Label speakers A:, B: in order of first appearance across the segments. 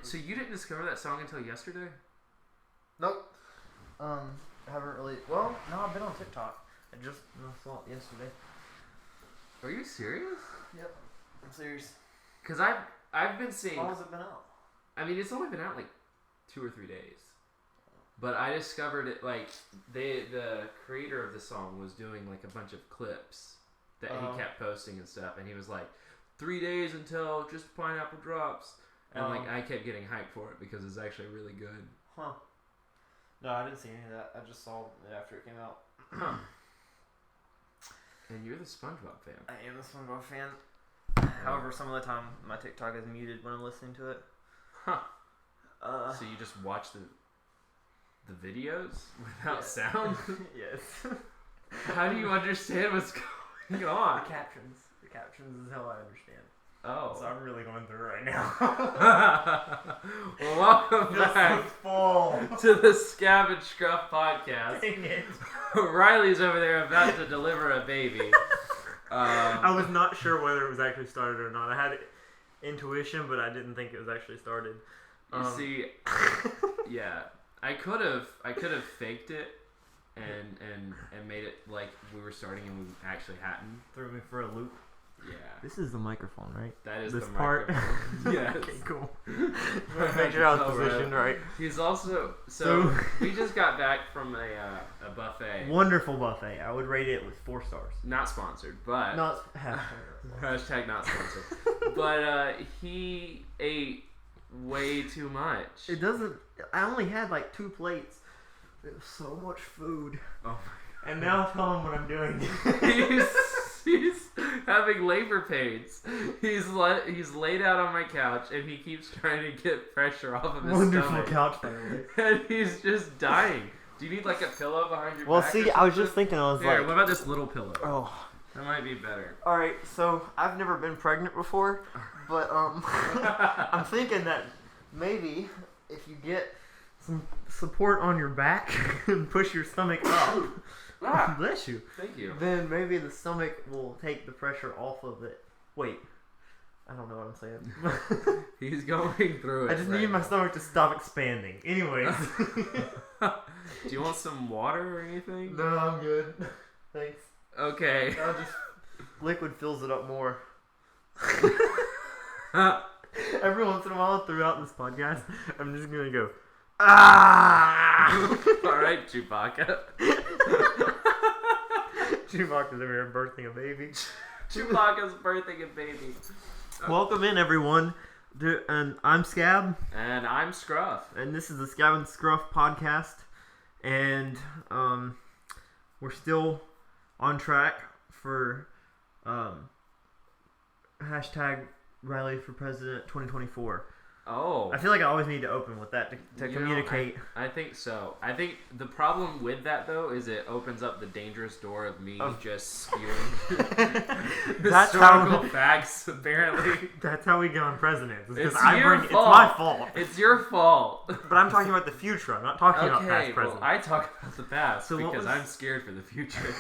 A: So you didn't discover that song until yesterday?
B: Nope. I haven't really. Well, no, I've been on TikTok. I just saw it yesterday.
A: Are you serious?
B: Yep, I'm serious.
A: Because I've been seeing.
B: How long has it been out?
A: I mean, it's only been out like 2 or 3 days. But I discovered it like the creator of the song was doing like a bunch of clips that he kept posting and stuff, and he was like, 3 days until Just Pineapple drops, and like I kept getting hyped for it because it's actually really good.
B: Huh. No, I didn't see any of that. I just saw it after it came out.
A: And you're the SpongeBob fan.
B: I am the SpongeBob fan. However, some of the time my TikTok is muted when I'm listening to it.
A: Huh. So you just watch the videos without sound?
B: Yes.
A: How do you understand what's going on?
B: The captions. The captions is how I understand.
A: Oh.
B: So I'm really going through it right now.
A: Well, welcome back to the Scab and Scruff podcast.
B: Dang it.
A: Riley's over there about to deliver a baby.
B: I was not sure whether it was actually started or not. I had intuition, but I didn't think it was actually started.
A: You see, yeah, I could have faked it and made it like we were starting and we actually hadn't.
B: Threw me for a loop.
A: Yeah.
B: This is the microphone, right?
A: That is
B: this
A: the
B: part.
A: microphone. Yes.
B: Okay, cool. Make sure I was positioned right.
A: He's also so we just got back from a buffet.
B: Wonderful buffet. I would rate it with 4 stars.
A: Not sponsored, but
B: not
A: hashtag not sponsored. But he ate way too much.
B: It doesn't. I only had like 2 plates. It was so much food.
A: Oh my God.
B: And now tell him what I'm doing.
A: He's having labor pains. He's laid out on my couch and he keeps trying to get pressure off of his
B: Wonderful
A: stomach.
B: couch, by the way.
A: And he's just dying. Do you need like a pillow behind your
B: Well,
A: back?
B: see, I was just thinking, I was
A: Here,
B: like,
A: what about this little pillow?
B: oh,
A: That might be better.
B: all right. So I've never been pregnant before, but I'm thinking that maybe if you get some support on your back and push your stomach up. Bless you.
A: Thank you.
B: Then maybe the stomach will take the pressure off of it. Wait. I don't know what I'm saying.
A: He's going through it.
B: I just need my stomach to stop expanding. Anyways.
A: Do you want some water or anything?
B: No, I'm good. Thanks.
A: Okay.
B: Liquid fills it up more. Every once in a while throughout this podcast, I'm just going to go, ah!
A: Alright, Chewbacca.
B: Chewbacca's over here birthing a baby.
A: Chewbacca's birthing a baby.
B: Welcome in, everyone. And I'm Scab.
A: And I'm Scruff.
B: And this is the Scab and Scruff podcast. And we're still on track for hashtag Rally for President 2024.
A: Oh.
B: I feel like I always need to open with that to communicate.
A: I think so. I think the problem with that, though, is it opens up the dangerous door of me just spewing historical facts, apparently.
B: That's how we get on presidents.
A: It's
B: my fault.
A: It's your fault.
B: But I'm talking about the future. I'm not talking about past presidents.
A: Well, I talk about the past because I'm scared for the future.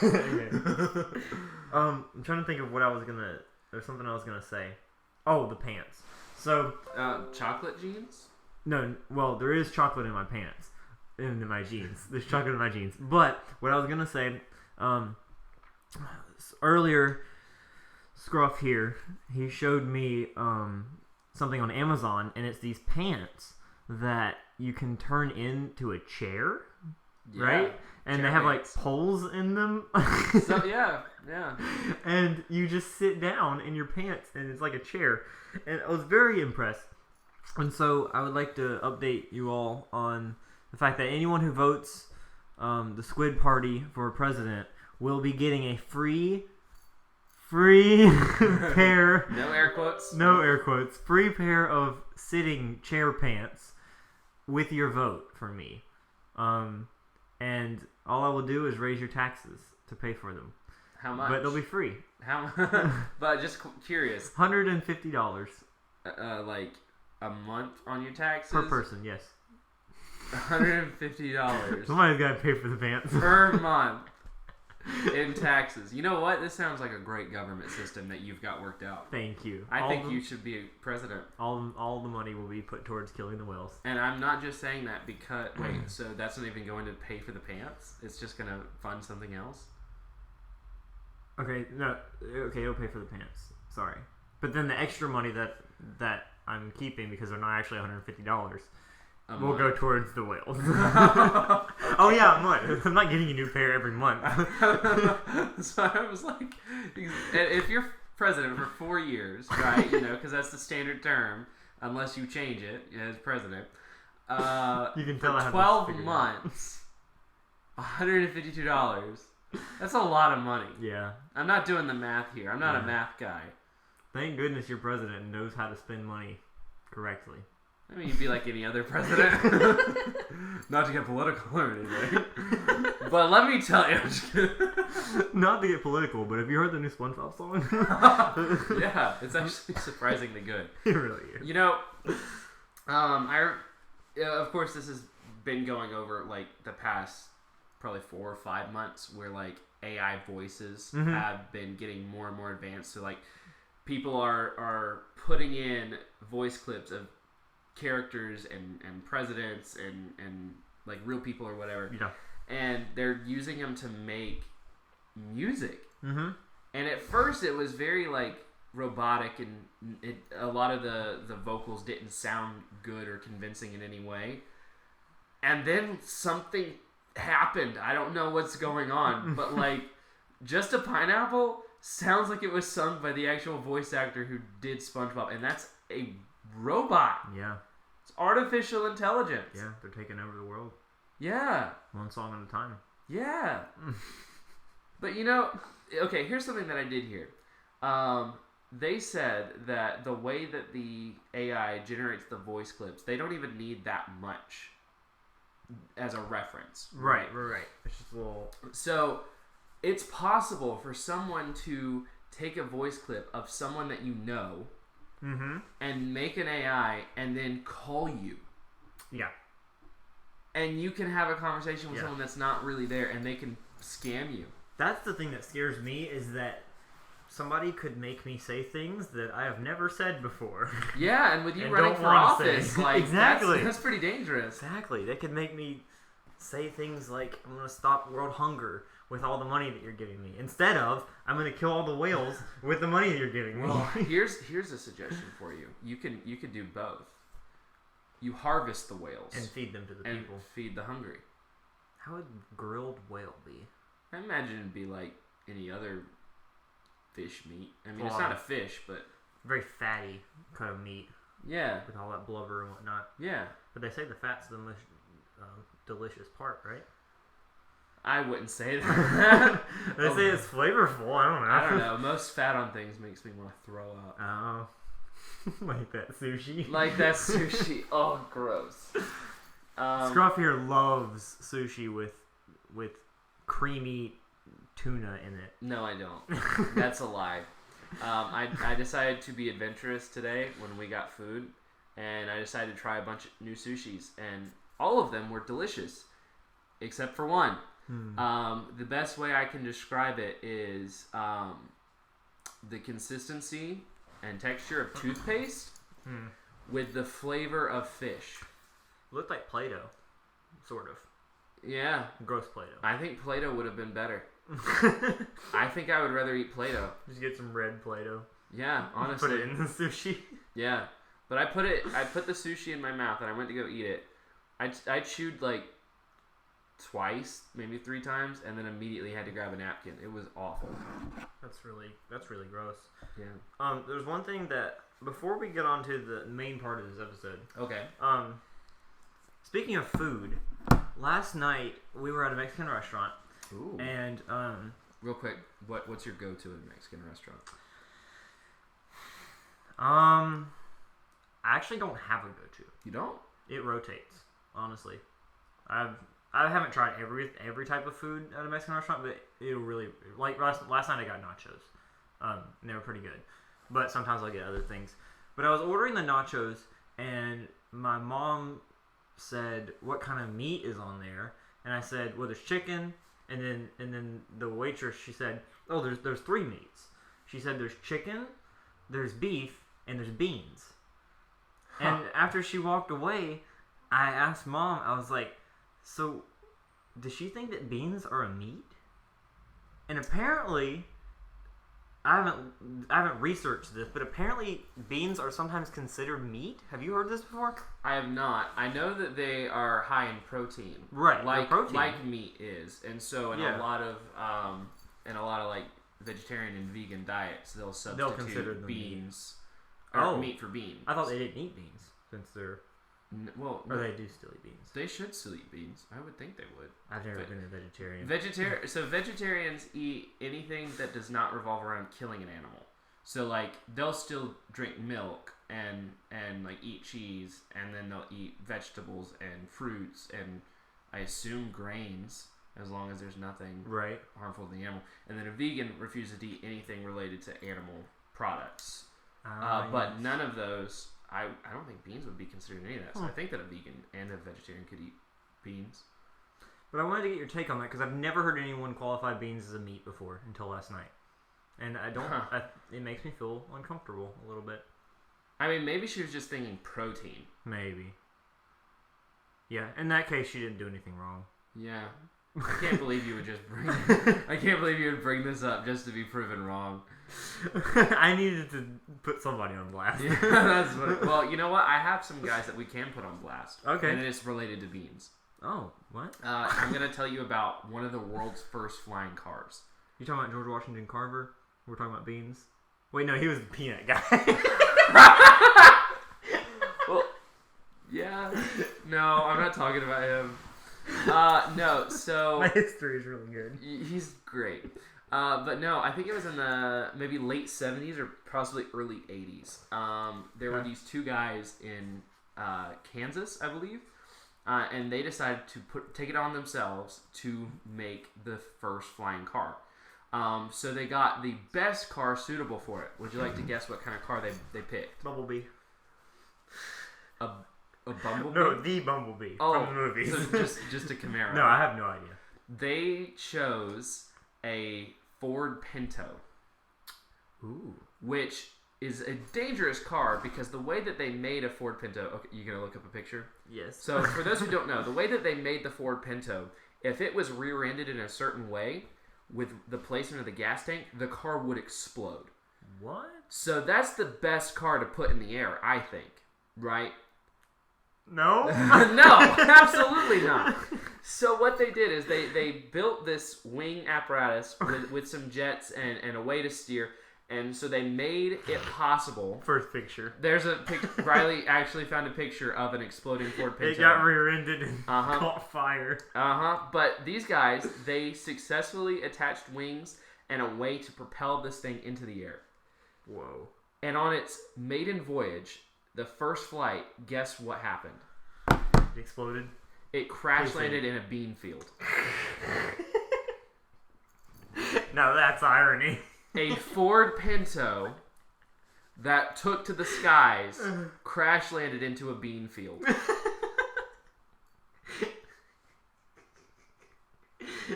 B: I'm trying to think of what I was going to... There's something I was going to say. Oh, the pants. So...
A: chocolate jeans?
B: No, well, there is chocolate in my pants. In my jeans. There's chocolate in my jeans. But, what I was going to say... earlier, Scruff here, he showed me something on Amazon, and it's these pants that you can turn into a chair, right? And they have like poles in them.
A: So yeah.
B: And you just sit down in your pants, and it's like a chair. And I was very impressed. And so I would like to update you all on the fact that anyone who votes the Squid Party for president will be getting a free pair.
A: No air quotes.
B: No air quotes. Free pair of sitting chair pants with your vote for me. And all I will do is raise your taxes to pay for them.
A: How much?
B: But they'll be free.
A: How? But just curious.
B: $150.
A: Like a month on your taxes
B: per person. Yes.
A: $150.
B: Somebody's got to pay for the pants
A: per month. in taxes. You know what? This sounds like a great government system that you've got worked out.
B: Thank you.
A: I think you should be president.
B: All the money will be put towards killing the whales.
A: And I'm not just saying that because wait, so that's not even going to pay for the pants? It's just going to fund something else?
B: Okay, no. Okay, it'll pay for the pants. Sorry. But then the extra money that I'm keeping, because they're not actually $150, will go towards the whales. Oh yeah, I'm not getting a new pair every month.
A: So I was like, if you're president for 4 years, right? You know, because that's the standard term, unless you change it as president.
B: You can tell
A: for 12 months, $152. That's a lot of money.
B: Yeah.
A: I'm not doing the math here. I'm not a math guy.
B: Thank goodness your president and knows how to spend money correctly.
A: I mean, you'd be like any other president. Not to get political or anything. But let me tell you.
B: Not to get political, but have you heard the new SpongeBob song?
A: Yeah, it's actually surprisingly good.
B: It really is.
A: You know, of course, this has been going over like the past probably 4 or 5 months where like AI voices have been getting more and more advanced. So like people are putting in voice clips of characters and presidents and like real people or whatever.
B: Yeah.
A: And they're using them to make music.
B: Mm-hmm.
A: And at first it was very like robotic and a lot of the vocals didn't sound good or convincing in any way. And then something happened. I don't know what's going on, but like Just a Pineapple sounds like it was sung by the actual voice actor who did SpongeBob, and that's a robot.
B: Yeah.
A: It's artificial intelligence.
B: Yeah, they're taking over the world.
A: Yeah.
B: One song at a time.
A: Yeah. But you know, okay, here's something that I did hear. They said that the way that the AI generates the voice clips, they don't even need that much as a reference.
B: Right. It's just a little...
A: So, it's possible for someone to take a voice clip of someone that you know and make an AI and then call you.
B: Yeah.
A: And you can have a conversation with someone that's not really there and they can scam you.
B: That's the thing that scares me, is that somebody could make me say things that I have never said before.
A: Yeah, and with you running for office, like
B: exactly,
A: that's pretty dangerous.
B: Exactly. They could make me say things like, I'm going to stop world hunger with all the money that you're giving me, instead of, I'm going to kill all the whales with the money that you're giving me.
A: Well, here's a suggestion for you. You could do both. You harvest the whales
B: and feed them to the
A: and
B: people.
A: Feed the hungry.
B: How would grilled whale be?
A: I imagine it'd be like any other fish meat. I mean, it's not a fish, but
B: very fatty kind of meat.
A: Yeah,
B: with all that blubber and whatnot.
A: Yeah,
B: but they say the fat's the most delicious part, right?
A: I wouldn't say that.
B: They say it's flavorful. I don't know.
A: Most fat on things makes me want to throw up.
B: Oh, like that sushi.
A: Oh, gross.
B: Scruff here loves sushi with creamy tuna in it.
A: No, I don't. That's a lie. I decided to be adventurous today when we got food, and I decided to try a bunch of new sushis, and all of them were delicious, except for one. The best way I can describe it is the consistency and texture of toothpaste with the flavor of fish.
B: It looked like Play-Doh, sort of.
A: Yeah.
B: Gross Play-Doh.
A: I think Play-Doh would have been better. I think I would rather eat Play-Doh.
B: Just get some red Play-Doh.
A: Yeah, honestly.
B: Put it in the sushi.
A: Yeah. But I put the sushi in my mouth and I went to go eat it. I chewed like twice, maybe 3 times, and then immediately had to grab a napkin. It was awful.
B: That's really gross.
A: Yeah.
B: There's one thing that, before we get on to the main part of this episode.
A: Okay.
B: Speaking of food, last night we were at a Mexican restaurant.
A: Ooh.
B: And
A: real quick, what's your go-to in a Mexican restaurant?
B: I actually don't have a go-to.
A: You don't?
B: It rotates, honestly. I haven't tried every type of food at a Mexican restaurant, but it'll really, like last night I got nachos. And they were pretty good. But sometimes I'll get other things. But I was ordering the nachos, and my mom said, what kind of meat is on there? And I said, well, there's chicken, And then the waitress, she said, "Oh, there's 3 meats." She said, "There's chicken, there's beef, and there's beans." Huh. And after she walked away, I asked Mom, I was like, "So, does she think that beans are a meat?" And apparently, I haven't researched this, but apparently beans are sometimes considered meat. Have you heard this before?
A: I have not. I know that they are high in protein,
B: right?
A: Like
B: protein.
A: like meat is, and so in a lot of like vegetarian and vegan diets, they'll substitute beans or meat for beans.
B: I thought they didn't eat beans since they're
A: or
B: they do still eat beans.
A: They should still eat beans. I would think they would.
B: I've never been a vegetarian.
A: So vegetarians eat anything that does not revolve around killing an animal. So like they'll still drink milk and like eat cheese, and then they'll eat vegetables and fruits and I assume grains, as long as there's nothing harmful to the animal. And then a vegan refuses to eat anything related to animal products. But none of those. I don't think beans would be considered any of that. So I think that a vegan and a vegetarian could eat beans.
B: But I wanted to get your take on that because I've never heard anyone qualify beans as a meat before until last night. And I don't. It makes me feel uncomfortable a little bit.
A: I mean, maybe she was just thinking protein.
B: Maybe. Yeah. In that case, she didn't do anything wrong.
A: Yeah. I can't believe you would just bring. I can't believe you would bring this up just to be proven wrong.
B: I needed to put somebody on blast.
A: Yeah, that's what. Well, you know what? I have some guys that we can put on blast.
B: Okay.
A: And it's related to beans.
B: Oh, what?
A: I'm gonna tell you about one of the world's first flying cars.
B: You talking about George Washington Carver? We're talking about beans. Wait, no, he was the peanut guy.
A: Well, yeah. No, I'm not talking about him. No, so
B: my history is really good.
A: He's great. But no, I think it was in the maybe late 70s or possibly early 80s. There were these 2 guys in Kansas, I believe, and they decided to take it on themselves to make the first flying car. So they got the best car suitable for it. Would you like to guess what kind of car they picked?
B: Bumblebee.
A: A Bumblebee?
B: No, the Bumblebee from the movies.
A: So just a Camaro.
B: No, I have no idea.
A: They chose a Ford Pinto.
B: Ooh.
A: Which is a dangerous car because the way that they made a Ford Pinto... Okay, you going to look up a picture?
B: Yes.
A: So for those who don't know, the way that they made the Ford Pinto, if it was rear-ended in a certain way with the placement of the gas tank, the car would explode.
B: What?
A: So that's the best car to put in the air, I think. Right?
B: No?
A: No, absolutely not. So what they did is they built this wing apparatus with some jets and a way to steer, and so they made it possible.
B: First picture.
A: There's a picture. Riley actually found a picture of an exploding Ford Pinto.
B: It got rear-ended and caught fire.
A: But these guys, they successfully attached wings and a way to propel this thing into the air.
B: Whoa.
A: And on its maiden voyage, the first flight, guess what happened?
B: It exploded?
A: It crash landed in a bean field.
B: Now that's irony.
A: A Ford Pinto that took to the skies crash landed into a bean field.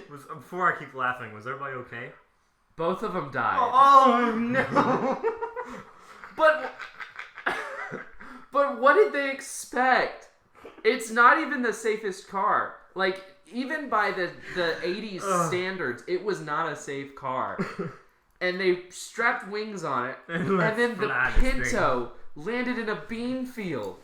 B: Before I keep laughing, was everybody okay?
A: Both of them died.
B: Oh no!
A: But what did they expect? It's not even the safest car. Like, even by the 80s standards, it was not a safe car. And they strapped wings on it, and then the Pinto landed in a bean field.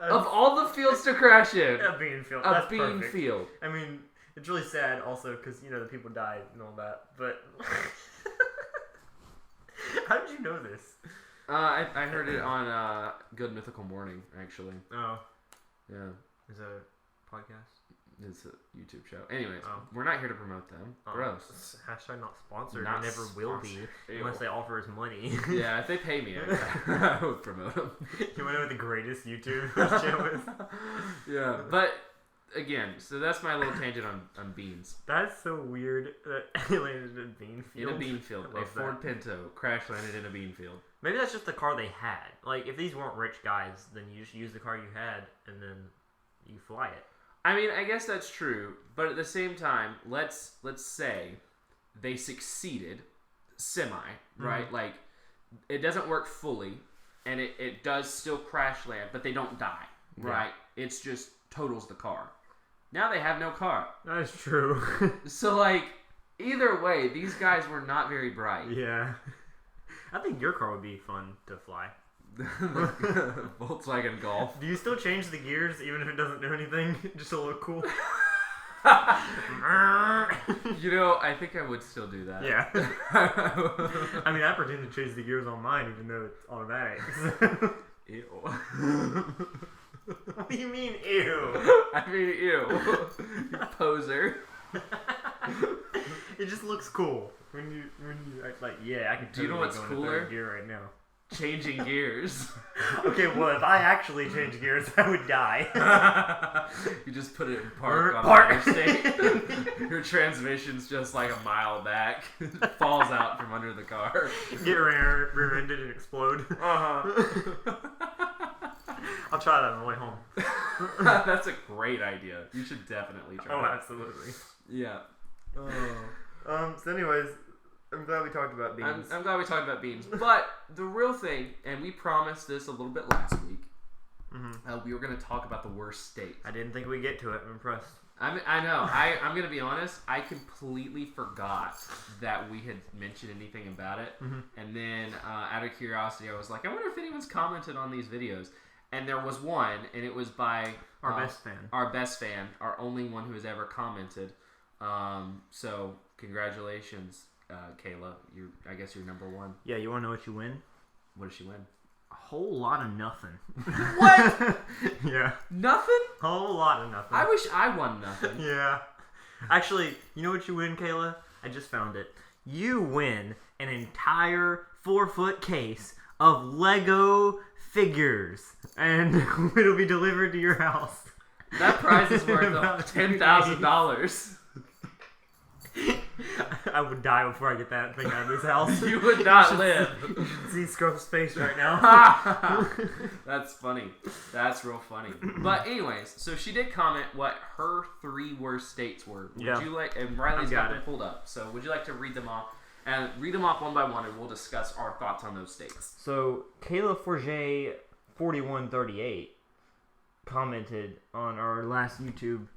A: Of all the fields to crash in,
B: a bean field.
A: A bean field.
B: I mean, it's really sad also because, the people died and all that, but... How did you know this?
A: I heard it on Good Mythical Morning, actually.
B: Oh.
A: Yeah.
B: Is that a podcast?
A: It's a YouTube show. Anyways, we're not here to promote them. Gross.
B: Hashtag not sponsored.
A: Not
B: they never will be.
A: Ew.
B: Unless they offer us money.
A: Yeah, if they pay me, I would promote them.
B: You want to know what the greatest YouTube show is?
A: Yeah, but... Again, so that's my little tangent on beans.
B: That's so weird that it landed in a bean field.
A: In a bean field. A Ford Pinto crash landed in a bean field.
B: Maybe that's just the car they had. Like, if these weren't rich guys, then you just use the car you had, and then you fly it.
A: I mean, I guess that's true, but at the same time, let's say they succeeded semi, right? Like, it doesn't work fully, and it does still crash land, but they don't die, right? It's just totals the car. Now they have no car.
B: That's true.
A: So, like, either way, these guys were not very bright.
B: Yeah. I think your car would be fun to fly.
A: Volkswagen Golf.
B: Do you still change the gears even if it doesn't do anything? Just to look cool?
A: You know, I think I would still do that.
B: Yeah. I mean, I pretend to change the gears on mine even though it's automatic.
A: Ew.
B: What do you mean, ew?
A: I mean, ew. You poser.
B: It just looks cool when you act like, yeah, I can.
A: Do you know what's
B: go
A: cooler?
B: into gear right now.
A: Changing gears.
B: Okay, well, if I actually change gears, I would die.
A: You just put it in park on the interstate. Your transmission's just like a mile back. It falls out from under the car.
B: Get rear-ended and explode. I'll try that on the way home.
A: That's a great idea. You should definitely try
B: Oh,
A: that.
B: absolutely.
A: Yeah.
B: So anyways, I'm glad we talked about beans.
A: I'm glad we talked about beans. But the real thing, and we promised this a little bit last week, we were going to talk about the worst states.
B: I didn't think we'd get to it. I'm impressed.
A: I know. I'm going to be honest. I completely forgot that we had mentioned anything about it. And then out of curiosity, I was like, I wonder if anyone's commented on these videos. And there was one, and it was by
B: our best fan.
A: Our best fan, our only one who has ever commented. So congratulations, Kayla. I guess you're number one.
B: Yeah, you want to know what you win?
A: What does she win?
B: A whole lot of nothing.
A: What?
B: Yeah.
A: Nothing?
B: A whole lot of nothing.
A: I wish I won nothing.
B: Yeah. Actually, you know what you win, Kayla? I just found it. You win an entire 4-foot case of Lego figures, and it'll be delivered to your house.
A: That prize is worth $10,000.
B: I would die before I get that thing out of this house.
A: You would not live.
B: You should see Scruff's face right now.
A: That's funny. That's real funny. But anyways, so she did comment what her 3 worst states were. Would you like? And Riley's got them pulled up. So would you like to read them off? And read them off one by one, and we'll discuss our thoughts on those states.
B: So Kayla Forget 4138 commented on our last YouTube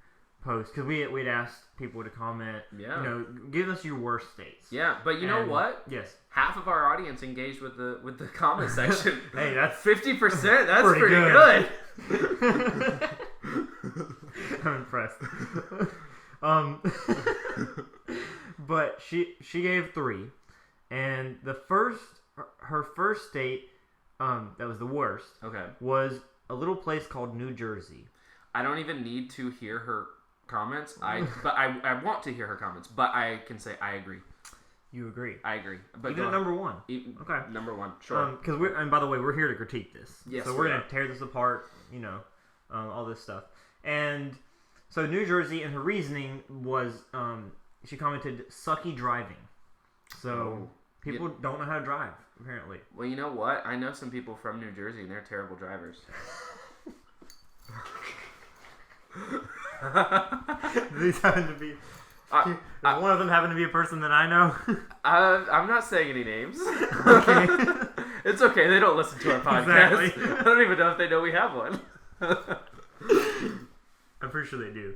B: post because we'd asked people to comment.
A: Yeah.
B: Give us your worst states.
A: Yeah, but you know what?
B: Yes.
A: Half of our audience engaged with the comment section.
B: Hey, that's
A: 50%. That's pretty good.
B: I'm impressed. But she gave 3, and her first state that was the worst.
A: Okay.
B: Was a little place called New Jersey.
A: I don't even need to hear her comments. I want to hear her comments, but I can say I agree.
B: You agree?
A: I agree. But
B: even at number 1. Okay.
A: Number 1. Sure.
B: Because and by the way, we're here to critique this.
A: Yes.
B: So we're gonna tear this apart. All this stuff. And so New Jersey, and her reasoning was she commented sucky driving. So people don't know how to drive, apparently.
A: Well, you know what? I know some people from New Jersey, and they're terrible drivers.
B: These happen to be... one of them happened to be a person that I know.
A: I'm not saying any names.
B: Okay.
A: It's okay. They don't listen to our podcast.
B: Exactly.
A: I don't even know if they know we have one.
B: I'm pretty sure they do.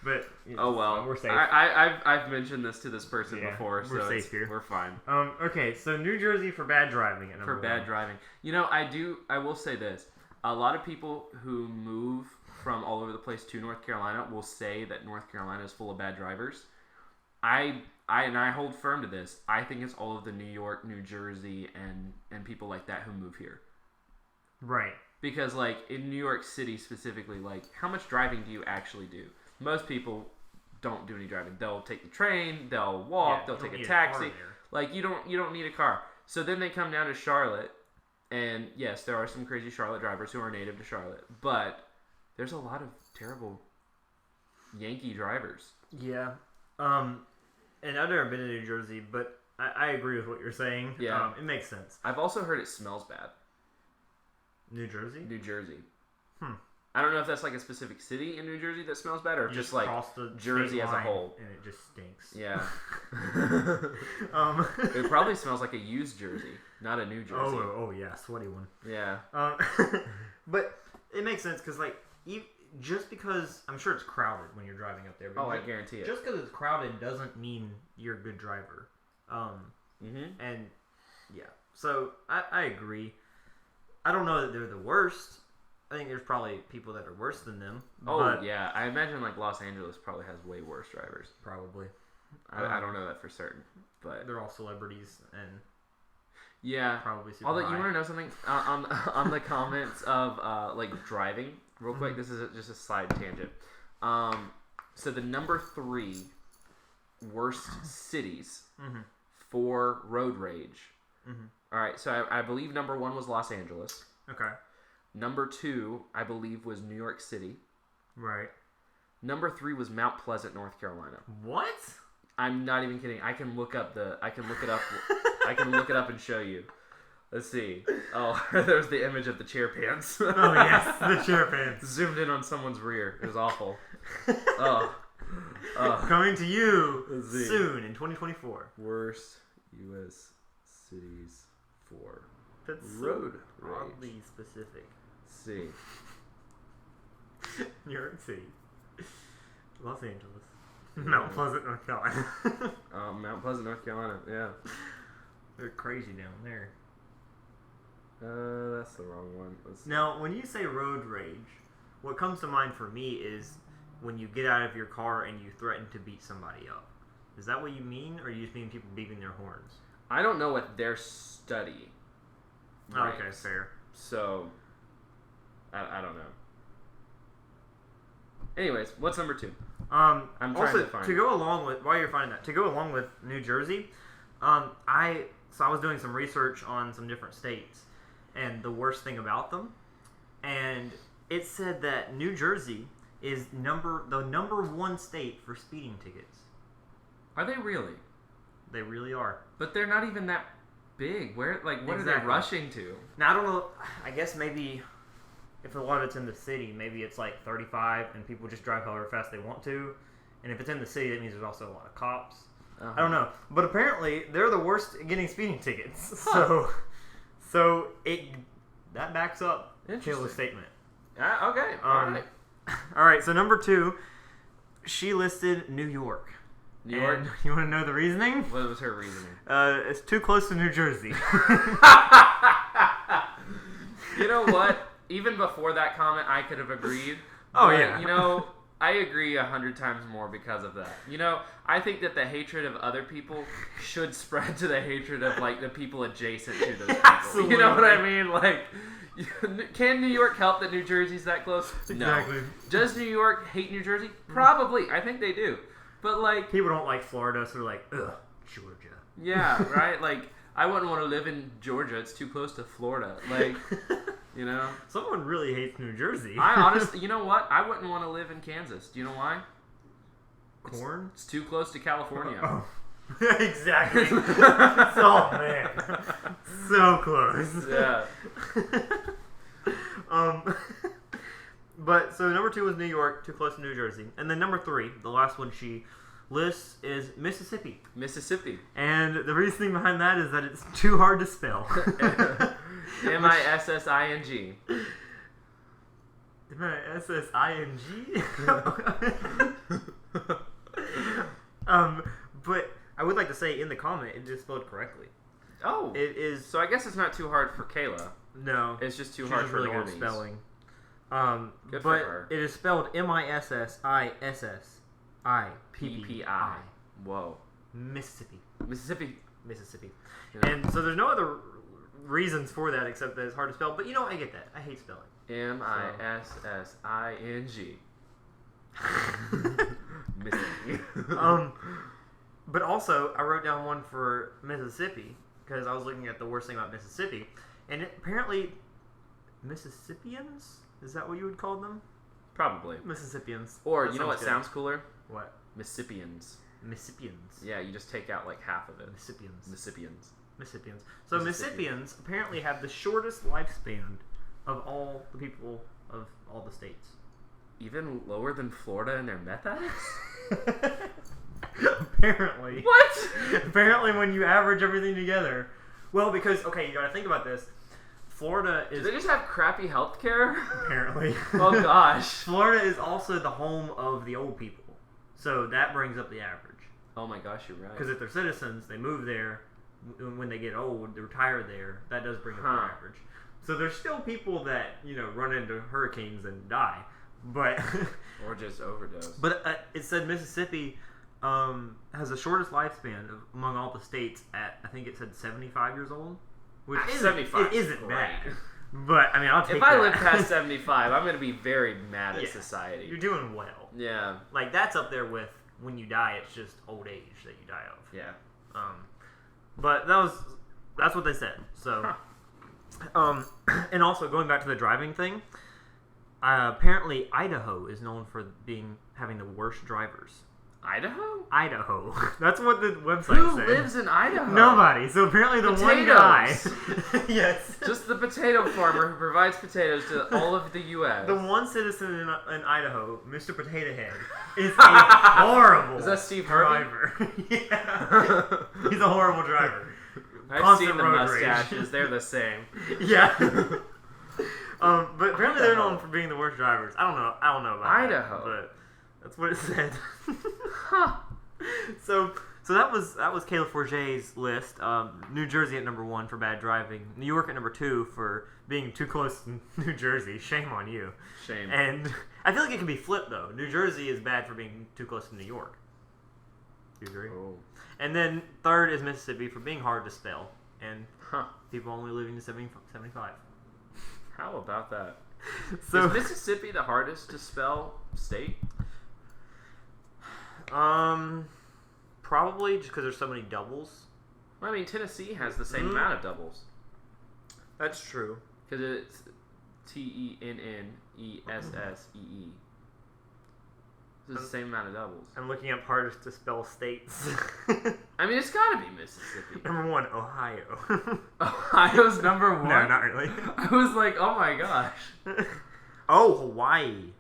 B: But
A: oh well,
B: we're safe.
A: I've mentioned this to this person before, so
B: we're safe here.
A: We're fine.
B: Okay, so New Jersey for bad driving.
A: For bad driving, I will say this: a lot of people who move from all over the place to North Carolina will say that North Carolina is full of bad drivers. I hold firm to this. I think it's all of the New York, New Jersey, and people like that who move here.
B: Right.
A: Because like in New York City specifically, like how much driving do you actually do? Most people don't do any driving. They'll take the train, they'll walk, they'll take a taxi. Like you don't need a car. So then they come down to Charlotte, and yes, there are some crazy Charlotte drivers who are native to Charlotte, but there's a lot of terrible Yankee drivers.
B: Yeah. And I've never been to New Jersey, but I agree with what you're saying.
A: Yeah.
B: It makes sense.
A: I've also heard it smells bad.
B: New Jersey?
A: New Jersey. I don't know if that's like a specific city in New Jersey that smells bad, or
B: You
A: just like
B: the
A: Jersey as a whole.
B: and it just stinks.
A: Yeah. It probably smells like a used Jersey, not a new Jersey.
B: Oh yeah, sweaty one.
A: Yeah.
B: But it makes sense because like just because I'm sure it's crowded when you're driving up there. But
A: I guarantee it.
B: Just because it's crowded doesn't mean you're a good driver. And yeah, so I agree. I don't know that they're the worst. I think there's probably people that are worse than them.
A: Oh, yeah. I imagine like Los Angeles probably has way worse drivers.
B: Probably.
A: I don't know that for certain, but
B: they're all celebrities and
A: yeah,
B: probably super
A: although
B: high.
A: You want to know something on the comments of like driving real quick. This is just a side tangent. So the number 3 worst cities for road rage. All right, so I believe number 1 was Los Angeles.
B: Okay.
A: Number 2, I believe, was New York City.
B: Right.
A: Number 3 was Mount Pleasant, North Carolina.
B: What?
A: I'm not even kidding. I can look it up. I can look it up and show you. Let's see. Oh, there's the image of the chair pants.
B: Oh yes, the chair pants.
A: Zoomed in on someone's rear. It was awful. Oh.
B: Coming to you soon in 2024.
A: Worst U.S. cities for
B: That's
A: road
B: so
A: rage.
B: oddly specific.
A: Let's see.
B: New York City, Los Angeles, Mount Pleasant, North Carolina.
A: Mount Pleasant, North Carolina. Yeah.
B: They're crazy down there.
A: That's the wrong one.
B: Now, when you say road rage, what comes to mind for me is when you get out of your car and you threaten to beat somebody up. Is that what you mean, or you just mean people beeping their horns?
A: I don't know what their study.
B: Right. Okay, fair.
A: So, I don't know. Anyways, what's number 2? I'm trying
B: also,
A: to find
B: to go along with while you're finding that, to go along with New Jersey, I was doing some research on some different states and the worst thing about them, and it said that New Jersey is the number 1 state for speeding tickets.
A: Are they really?
B: They really are.
A: But they're not even that big. What are they rushing to?
B: Now I don't know. I guess maybe if a lot of it's in the city, maybe it's like 35, and people just drive however fast they want to. And if it's in the city, that means there's also a lot of cops. I don't know, but apparently they're the worst at getting speeding tickets.
A: Huh.
B: So that backs up Kayla's statement.
A: Okay. All right.
B: All right. So number 2, she listed New York.
A: New York.
B: And you want to know the reasoning?
A: What was her reasoning?
B: It's too close to New Jersey.
A: You know what? Even before that comment, I could have agreed.
B: Oh,
A: but,
B: yeah.
A: I agree 100 times more because of that. I think that the hatred of other people should spread to the hatred of, like, the people adjacent to those people.
B: Absolutely.
A: You know what I mean? Like, can New York help that New Jersey's that close?
B: Exactly.
A: No. Does New York hate New Jersey? Probably. I think they do. But, like...
B: People don't like Florida, so they're like, ugh, Georgia.
A: Yeah, right? Like, I wouldn't want to live in Georgia. It's too close to Florida. Like...
B: Someone really hates New Jersey.
A: I honestly, you know what? I wouldn't want to live in Kansas. Do you know why?
B: Corn?
A: It's too close to California.
B: Oh. Exactly. Oh, man. So close.
A: Yeah.
B: But, so number 2 was New York, too close to New Jersey. And then number 3, the last one she lists, is Mississippi.
A: Mississippi.
B: And the reasoning behind that is that it's too hard to spell.
A: Missing.
B: Missing? But I would like to say in the comment it is spelled correctly.
A: Oh.
B: It is.
A: So I guess it's not too hard for Kayla.
B: No.
A: It's just too hard for
B: really
A: normies.
B: good spelling.
A: Good
B: but
A: for her.
B: it is spelled Mississippi.
A: Whoa.
B: Mississippi.
A: Mississippi. Yeah.
B: And so there's no other reasons for that except that it's hard to spell. But I get that. I hate spelling.
A: Missing. Missing.
B: But also I wrote down one for Mississippi because I was looking at the worst thing about Mississippi, and apparently Mississippians, is that what you would call them?
A: Probably.
B: Mississippians.
A: Or
B: that
A: you know what
B: good.
A: sounds cooler?
B: What?
A: Mississippians.
B: Mississippians.
A: Yeah, you just take out like half of it.
B: Mississippians.
A: Mississippians.
B: So Mississippians apparently have the shortest lifespan of all the people of all the states.
A: Even lower than Florida in their meth addicts?
B: Apparently.
A: What?
B: Apparently when you average everything together. Well, because, okay, you gotta think about this. Florida is...
A: Do they just have crappy health care?
B: Apparently.
A: Oh, gosh.
B: Florida is also the home of the old people. So that brings up the average.
A: Oh my gosh, you're right.
B: Because if they're citizens, they move there. When they get old, they retire there. That does bring up the average. So there's still people that, run into hurricanes and die. But...
A: or just overdose.
B: But it said Mississippi has the shortest lifespan among all the states at, I think it said 75 years old. Which
A: 75
B: isn't bad. But, I mean, I'll take
A: If
B: that.
A: I live past 75, I'm going to be very mad at society.
B: You're doing well.
A: Yeah.
B: Like, that's up there with when you die, it's just old age that you die of.
A: Yeah.
B: But that's what they said. So, and also going back to the driving thing, apparently Idaho is known for having the worst drivers.
A: Idaho?
B: Idaho. That's what the website
A: Who
B: said.
A: lives in Idaho?
B: Nobody. So apparently the one guy. Yes.
A: Just the potato farmer who provides potatoes to all of the U.S.
B: The one citizen in Idaho, Mr. Potato Head, is a horrible
A: Is that Steve Harvey?
B: driver. Yeah. He's a horrible driver.
A: I've seen the mustaches. They're the same.
B: Yeah. But apparently they're known for being the worst drivers. I don't know about
A: Idaho.
B: That, but that's what it said.
A: Huh.
B: So that was Caleb Forget's list. New Jersey at number 1 for bad driving. New York at number 2 for being too close to New Jersey. Shame on you.
A: Shame.
B: And I feel like it can be flipped though. New Jersey is bad for being too close to New York. Do you agree?
A: Oh.
B: And then 3rd is Mississippi for being hard to spell and people only living to 75.
A: How about that?
B: So,
A: is Mississippi the hardest to spell state?
B: Probably just because there's so many doubles.
A: Well, I mean, Tennessee has the same amount of doubles.
B: That's true.
A: Because it's TENNESSEE. It's the same amount of doubles.
B: I'm looking up hardest to spell states.
A: I mean, it's got to be Mississippi.
B: Number 1, Ohio.
A: Ohio's number 1?
B: No, not really.
A: I was like, oh my gosh.
B: Oh, Hawaii.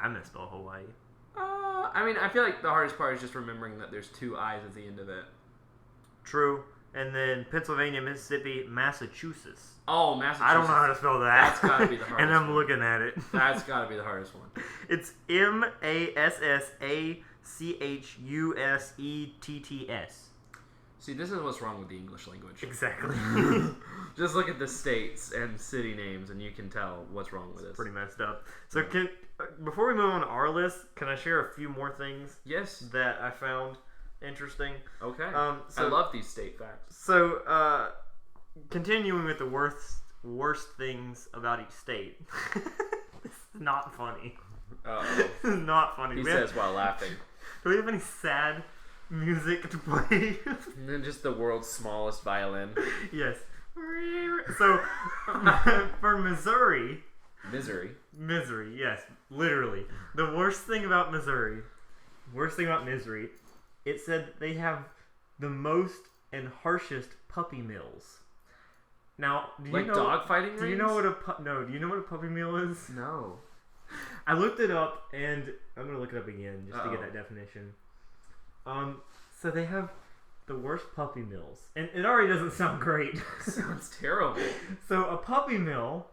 B: I'm going to spell Hawaii.
A: I mean, I feel like the hardest part is just remembering that there's 2 I's at the end of it.
B: True. And then Pennsylvania, Mississippi, Massachusetts.
A: Oh, Massachusetts.
B: I don't know how to spell that.
A: That's got to be the hardest
B: And I'm
A: one.
B: looking at it.
A: That's got to be the hardest one.
B: It's Massachussetts.
A: See, this is what's wrong with the English language.
B: Exactly.
A: Just look at the states and city names, and you can tell what's wrong with it.
B: Pretty messed up. So, before we move on to our list, can I share a few more things?
A: Yes.
B: That I found interesting.
A: Okay.
B: I
A: love these state facts.
B: So, continuing with the worst things about each state. This is not funny.
A: Uh-oh.
B: This is not funny.
A: He says while laughing.
B: Do we have any sad music to play?
A: And then just the world's smallest violin.
B: Yes. So, for Missouri... Misery, yes. Literally. The worst thing about Missouri, it said they have the most and harshest puppy mills. Now, do you know...
A: dogfighting rings?
B: Do you know what do you know what a puppy mill is?
A: No.
B: I looked it up, and I'm going to look it up again just to get that definition. So they have the worst puppy mills. And it already doesn't sound great.
A: Sounds terrible.
B: So a puppy mill,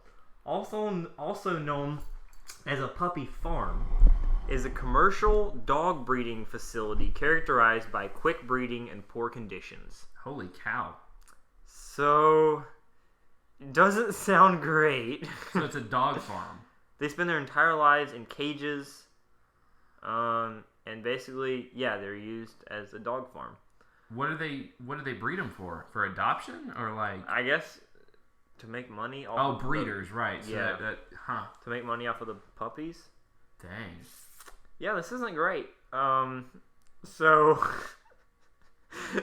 B: also known as a puppy farm, is a commercial dog breeding facility characterized by quick breeding and poor conditions.
A: Holy cow.
B: So, it doesn't sound great.
A: So it's a dog farm.
B: They spend their entire lives in cages, and basically, they're used as a dog farm.
A: What do they breed them for? For adoption or like?
B: I guess to make money.
A: Breeders, right? So
B: yeah.
A: To
B: make money off of the puppies.
A: Dang.
B: Yeah, this isn't great. So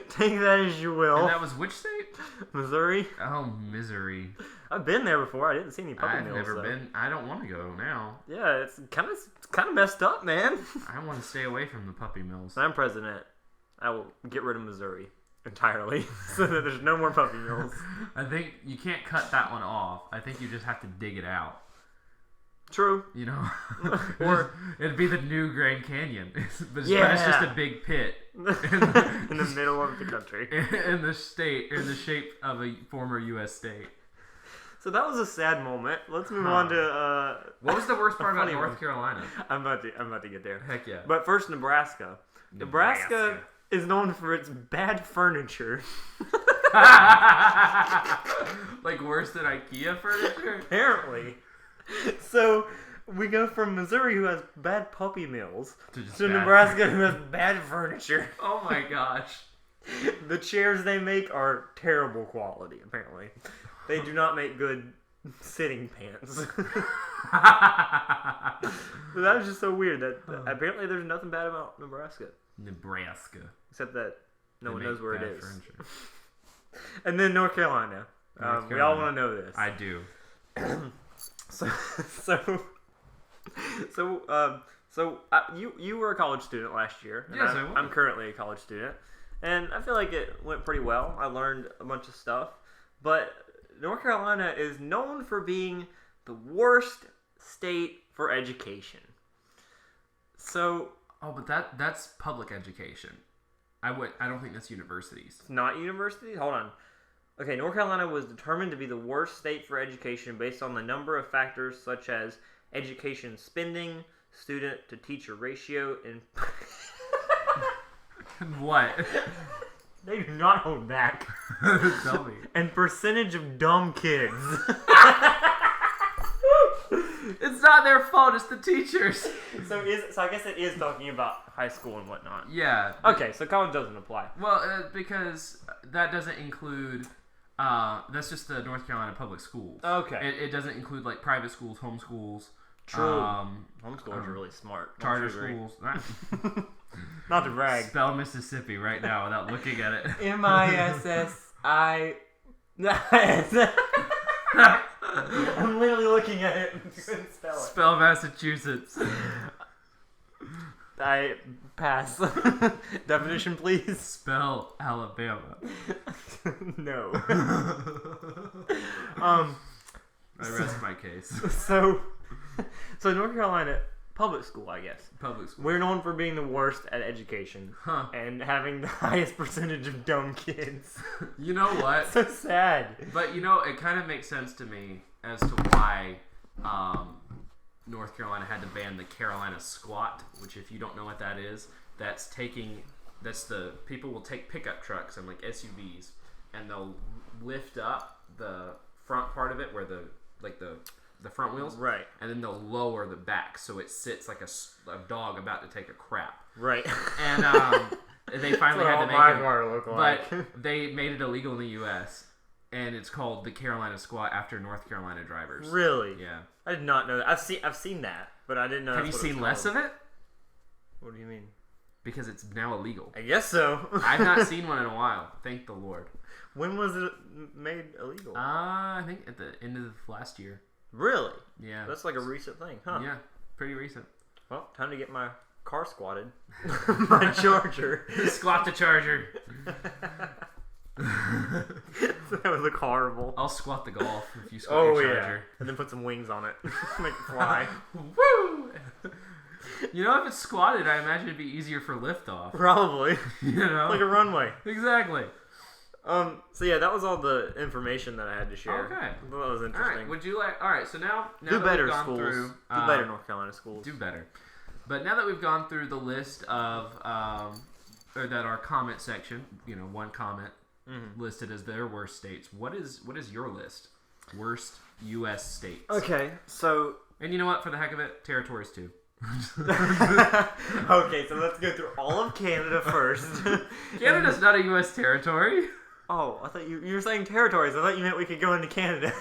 B: take that as you will.
A: And that was which state?
B: Missouri.
A: Oh, Missouri.
B: I've been there before. I didn't see any puppy mills.
A: I've never been. I don't want to go now.
B: Yeah, it's kind of messed up, man.
A: I want to stay away from the puppy mills.
B: If I'm president, I will get rid of Missouri. entirely, so that there's no more puppy mills.
A: I think you can't cut that one off. I think you just have to dig it out.
B: True.
A: You know,
B: Or
A: it'd be the new Grand Canyon, but it's just a big pit
B: in the middle of the country,
A: in the shape of a former U.S. state.
B: So that was a sad moment. Let's move on to
A: what was the worst part about North Carolina?
B: I'm about to get there.
A: Heck yeah.
B: But first, Nebraska. Nebraska is known for its bad furniture.
A: Like worse than IKEA furniture?
B: Apparently. So we go from Missouri, who has bad puppy mills, to Nebraska, who has bad furniture.
A: Oh my gosh.
B: The chairs they make are terrible quality, apparently. They do not make good sitting pants. So that was just so weird that apparently there's nothing bad about Nebraska. Except that no one knows where it is. And then North Carolina. We all want to know this.
A: I do.
B: You were a college student last year. And
A: yes, I was.
B: I'm currently a college student. And I feel like it went pretty well. I learned a bunch of stuff. But North Carolina is known for being the worst state for education. So...
A: Oh, but that's public education. I don't think that's universities.
B: It's not universities? Hold on. Okay, North Carolina was determined to be the worst state for education based on the number of factors such as education spending, student-to-teacher ratio, and...
A: What?
B: They do not hold back.
A: Tell me.
B: And percentage of dumb kids.
A: It's not their fault, it's the teachers.
B: So I guess it is talking about high school and whatnot.
A: Yeah.
B: Okay, so college doesn't apply.
A: Well, because that doesn't include... that's just the North Carolina public schools.
B: Okay.
A: It doesn't include like private schools, homeschools.
B: True. Homeschoolers are really smart.
A: Charter schools.
B: Not to brag.
A: Spell Mississippi right now without looking at it.
B: MISSI. I'm literally looking at it and couldn't spell it.
A: Spell Massachusetts.
B: I pass. Definition, please.
A: Spell Alabama.
B: No.
A: I rest my case.
B: So North Carolina, public school, I guess.
A: Public school.
B: We're known for being the worst at education.
A: Huh.
B: And having the highest percentage of dumb kids.
A: You know what?
B: So sad.
A: But, it kind of makes sense to me as to why North Carolina had to ban the Carolina squat, which if you don't know what that is, that's the people will take pickup trucks and like SUVs and they'll lift up the front part of it where the front wheels,
B: right,
A: and then they'll lower the back so it sits like a dog about to take a crap,
B: right.
A: And they finally had to make it,
B: look like.
A: but they made it illegal in the U.S. and it's called the Carolina squat after North Carolina drivers.
B: Really?
A: Yeah.
B: I did not know that. I've seen that, but I didn't know.
A: Have you seen less of it?
B: What do you mean?
A: Because it's now illegal.
B: I guess so.
A: I've not seen one in a while. Thank the Lord.
B: When was it made illegal?
A: I think at the end of last year.
B: Really?
A: Yeah.
B: That's like a recent thing, huh?
A: Yeah, pretty recent.
B: Well, time to get my car squatted. My Charger.
A: Squat the Charger.
B: That would look horrible.
A: I'll squat the Golf if you squat your Charger.
B: Yeah. And then put some wings on it. Make it fly.
A: Woo! If it's squatted, I imagine it'd be easier for liftoff.
B: Probably. Like a runway.
A: Exactly.
B: So yeah, that was all the information that I had to share.
A: Okay.
B: I thought that was interesting.
A: Alright, would you like... Alright, so now
B: do
A: that
B: better,
A: we've gone
B: schools.
A: through...
B: Do better, North Carolina schools.
A: Do better. But now that we've gone through the list of... or that our comment section, one comment listed as their worst states, what is your list? Worst U.S. states.
B: Okay, so...
A: And you know what? For the heck of it, territories too.
B: Okay, so let's go through all of Canada first.
A: Canada's not a U.S. territory.
B: Oh, I thought you were saying territories. I thought you meant we could go into Canada.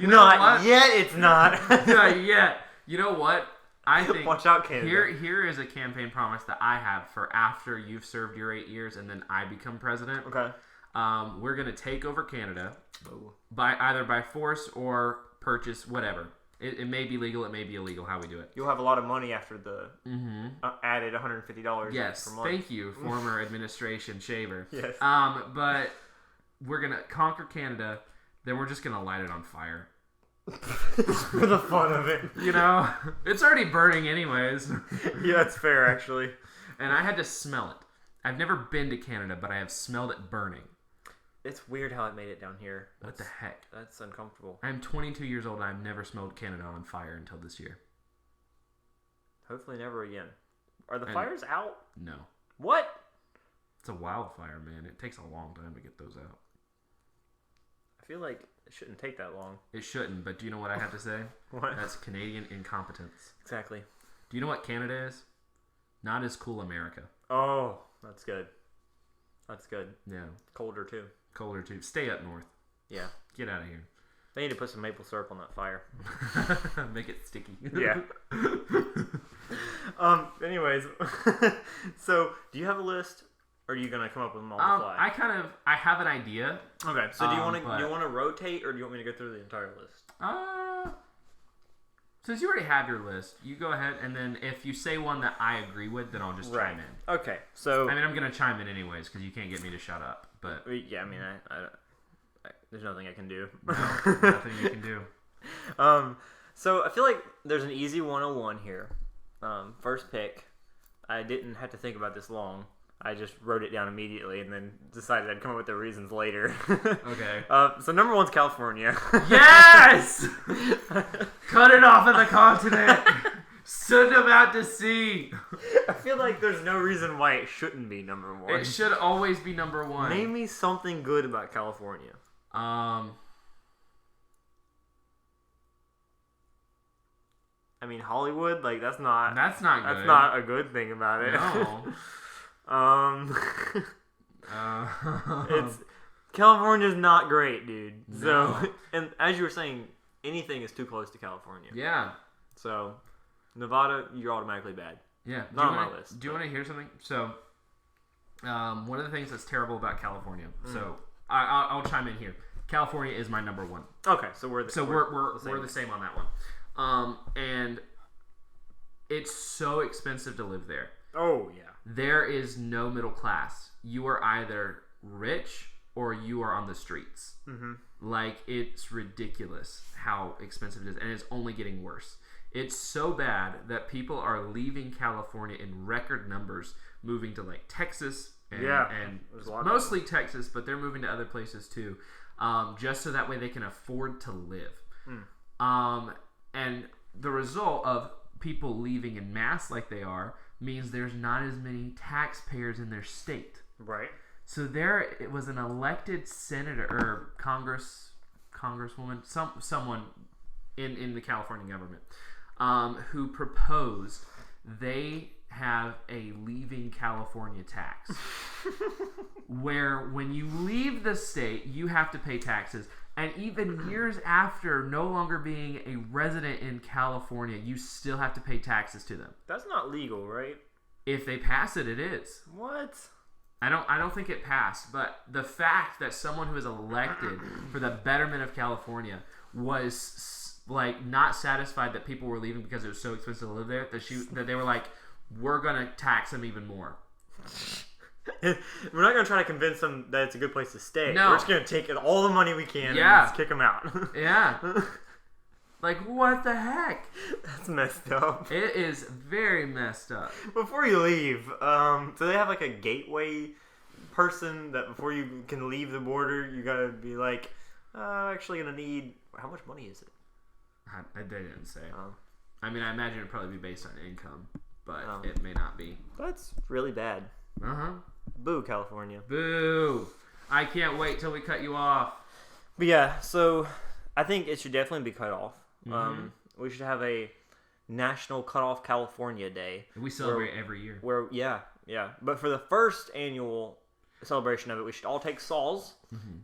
A: Not
B: yet, it's not.
A: Not yet. You know what? I think...
B: Watch out, Canada.
A: Here is a campaign promise that I have for after you've served your 8 years and then I become president.
B: Okay.
A: We're going to take over Canada either by force or purchase, whatever. It may be legal, it may be illegal how we do it.
B: You'll have a lot of money after the added $150
A: yes,
B: per month.
A: Thank you, former administration shaver.
B: Yes.
A: But we're going to conquer Canada, then we're just going to light it on fire.
B: For the fun of it.
A: You know? It's already burning anyways.
B: Yeah, that's fair, actually.
A: And I had to smell it. I've never been to Canada, but I have smelled it burning.
B: It's weird how it made it down here.
A: What the heck?
B: That's uncomfortable.
A: I'm 22 years old and I've never smelled Canada on fire until this year.
B: Hopefully never again. Are the fires out?
A: No.
B: What?
A: It's a wildfire, man. It takes a long time to get those out.
B: I feel like it shouldn't take that long.
A: It shouldn't, but do you know what I have to say?
B: What?
A: That's Canadian incompetence.
B: Exactly.
A: Do you know what Canada is? Not as cool America.
B: Oh, that's good. That's good.
A: Yeah.
B: Colder, too.
A: Colder, too. Stay up north.
B: Yeah.
A: Get out of here.
B: They need to put some maple syrup on that fire.
A: Make it sticky.
B: Yeah. Anyways, so do you have a list, or are you gonna come up with them on the fly?
A: I have an idea.
B: Okay. So do you want to rotate, or do you want me to go through the entire list?
A: Since you already have your list, you go ahead, and then if you say one that I agree with, then I'll just chime in.
B: Okay. So
A: I mean, I'm gonna chime in anyways because you can't get me to shut up. But
B: yeah, I mean, I there's nothing I can do.
A: No, nothing you can do.
B: So I feel like there's an easy 101 here. First pick. I didn't have to think about this long. I just wrote it down immediately and then decided I'd come up with the reasons later.
A: Okay.
B: So number one's California.
A: Yes! Cut it off of the continent. Send them out to sea.
B: I feel like there's no reason why it shouldn't be number one.
A: It should always be number one.
B: Name me something good about California. I mean, Hollywood, like that's not good.
A: That's
B: not a good thing about it.
A: No.
B: It's California's not great, dude.
A: No.
B: So, and as you were saying, anything is too close to California.
A: Yeah.
B: So, Nevada, you're automatically bad.
A: Yeah.
B: Not on my list.
A: Do you want to hear something? So, one of the things that's terrible about California. So, I'll chime in here. California is my number one.
B: Okay, so we're the
A: same on that one. And it's so expensive to live there.
B: Oh yeah.
A: There is no middle class. You are either rich or you are on the streets. Mm-hmm. Like, it's ridiculous how expensive it is, and it's only getting worse. It's so bad that people are leaving California in record numbers, moving to like Texas and mostly Texas, but they're moving to other places too, just so that way they can afford to live. And the result of people leaving in mass like they are means there's not as many taxpayers in their state.
B: Right.
A: So it was an elected senator or congresswoman, someone in the California government, who proposed they have a leaving California tax, where when you leave the state, you have to pay taxes. And even years after no longer being a resident in California, you still have to pay taxes to them.
B: That's not legal, right?
A: If they pass it, it is.
B: What?
A: I don't think it passed, but the fact that someone who is elected for the betterment of California was like not satisfied that people were leaving because it was so expensive to live there, that they were like, we're gonna tax them even more.
B: We're not going to try to convince them that it's a good place to stay.
A: No.
B: We're just going to take all the money we can and just kick them out.
A: Yeah. Like, what the heck?
B: That's messed up.
A: It is very messed up.
B: Before you leave, so they have like a gateway person that before you can leave the border, you got to be like, I'm actually going to need, how much money is it?
A: They didn't say. I mean, I imagine it would probably be based on income, but it may not be.
B: That's really bad.
A: Uh-huh.
B: Boo, California.
A: Boo. I can't wait till we cut you off.
B: But yeah, so I think it should definitely be cut off.
A: Mm-hmm.
B: We should have a National Cut Off California Day.
A: We celebrate every year.
B: Yeah. But for the first annual celebration of it, we should all take saws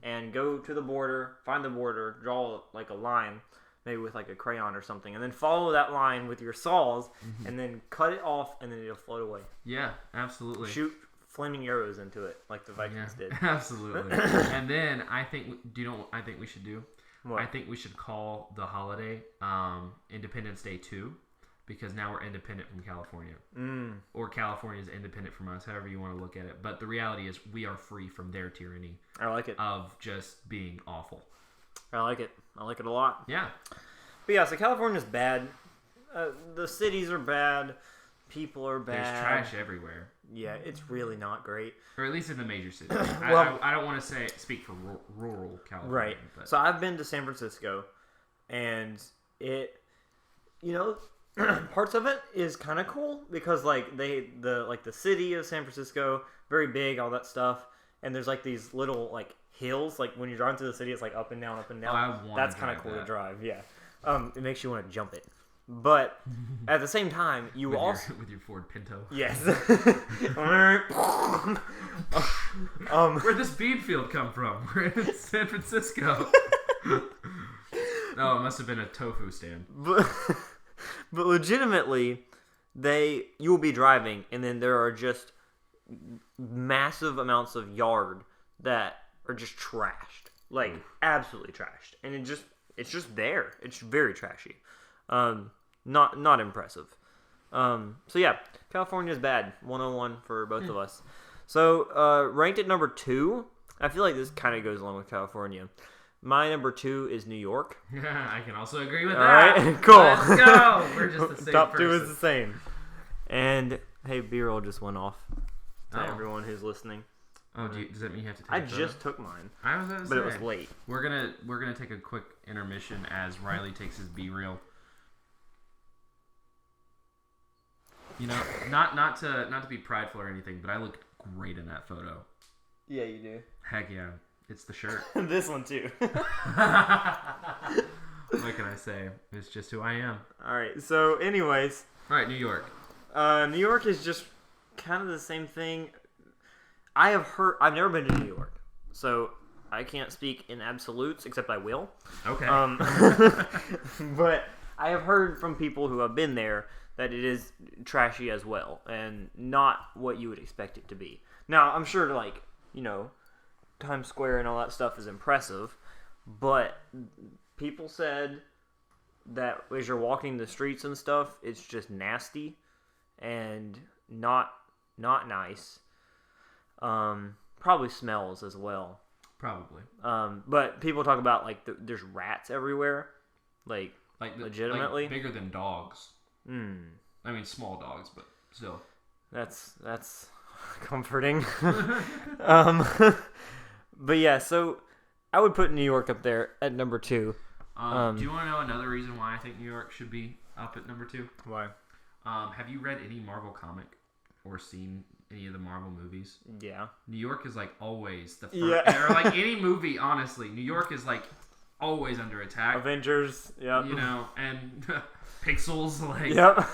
B: and go to the border, find the border, draw like a line, maybe with like a crayon or something, and then follow that line with your saws, and then cut it off, and then it'll float away.
A: Yeah, absolutely.
B: Shoot flaming arrows into it, like the Vikings did.
A: Absolutely. And then I think we should do? I think we should call the holiday Independence Day 2, because now we're independent from California. Or California is independent from us, however you want to look at it. But the reality is we are free from their tyranny.
B: I like it.
A: Of just being awful.
B: I like it. I like it a lot.
A: Yeah.
B: But yeah, so California's bad. The cities are bad. People are bad.
A: There's trash everywhere.
B: Yeah, it's really not great.
A: Or at least in the major cities.
B: Well,
A: I don't want to speak for rural California.
B: Right.
A: But.
B: So I've been to San Francisco, and it, parts of it is kind of cool because like the city of San Francisco, very big, all that stuff, and there's like these little like hills, like when you're driving through the city, it's like up and down, up and down. That's kind of cool to drive. Yeah. It makes you want to jump it. But at the same time, with
A: your Ford Pinto.
B: Yes.
A: Where'd this bean field come from? We're in San Francisco. No, it must have been a tofu stand.
B: But legitimately, you will be driving, and then there are just massive amounts of yard that are just trashed, like absolutely trashed, and it's just there. It's very trashy. Not impressive. So yeah, California is bad. 101 for both of us. So ranked at number 2. I feel like this kind of goes along with California. My number 2 is New York.
A: Yeah, I can also agree with
B: that.
A: All
B: right, cool.
A: Let's go. We're just the same
B: Top
A: person.
B: 2 is the same. And hey, B-roll just went off to everyone who's listening.
A: Oh, does that mean you have to take
B: I
A: a photo?
B: just took mine.
A: I was going to say.
B: But it was late.
A: We're gonna take a quick intermission as Riley takes his B-reel. Not to be prideful or anything, but I look great in that photo.
B: Yeah, you do.
A: Heck yeah. It's the shirt.
B: This one too.
A: What can I say? It's just who I am.
B: Alright, so anyways.
A: Alright, New York.
B: New York is just kind of the same thing. I've never been to New York, so I can't speak in absolutes, except I will.
A: Okay.
B: But I have heard from people who have been there that it is trashy as well, and not what you would expect it to be. Now, I'm sure, Times Square and all that stuff is impressive, but people said that as you're walking the streets and stuff, it's just nasty and not nice. Probably smells as well.
A: Probably.
B: But people talk about there's rats everywhere, legitimately
A: bigger than dogs. I mean, small dogs, but still.
B: That's comforting. But yeah, so I would put New York up there at number 2.
A: Do you want to know another reason why I think New York should be up at number 2?
B: Why?
A: Have you read any Marvel comic or seen any of the Marvel movies?
B: Yeah.
A: New York is always the first.
B: Yeah.
A: Or any movie, honestly. New York is always under attack.
B: Avengers, yep.
A: And Pixels,
B: Yep.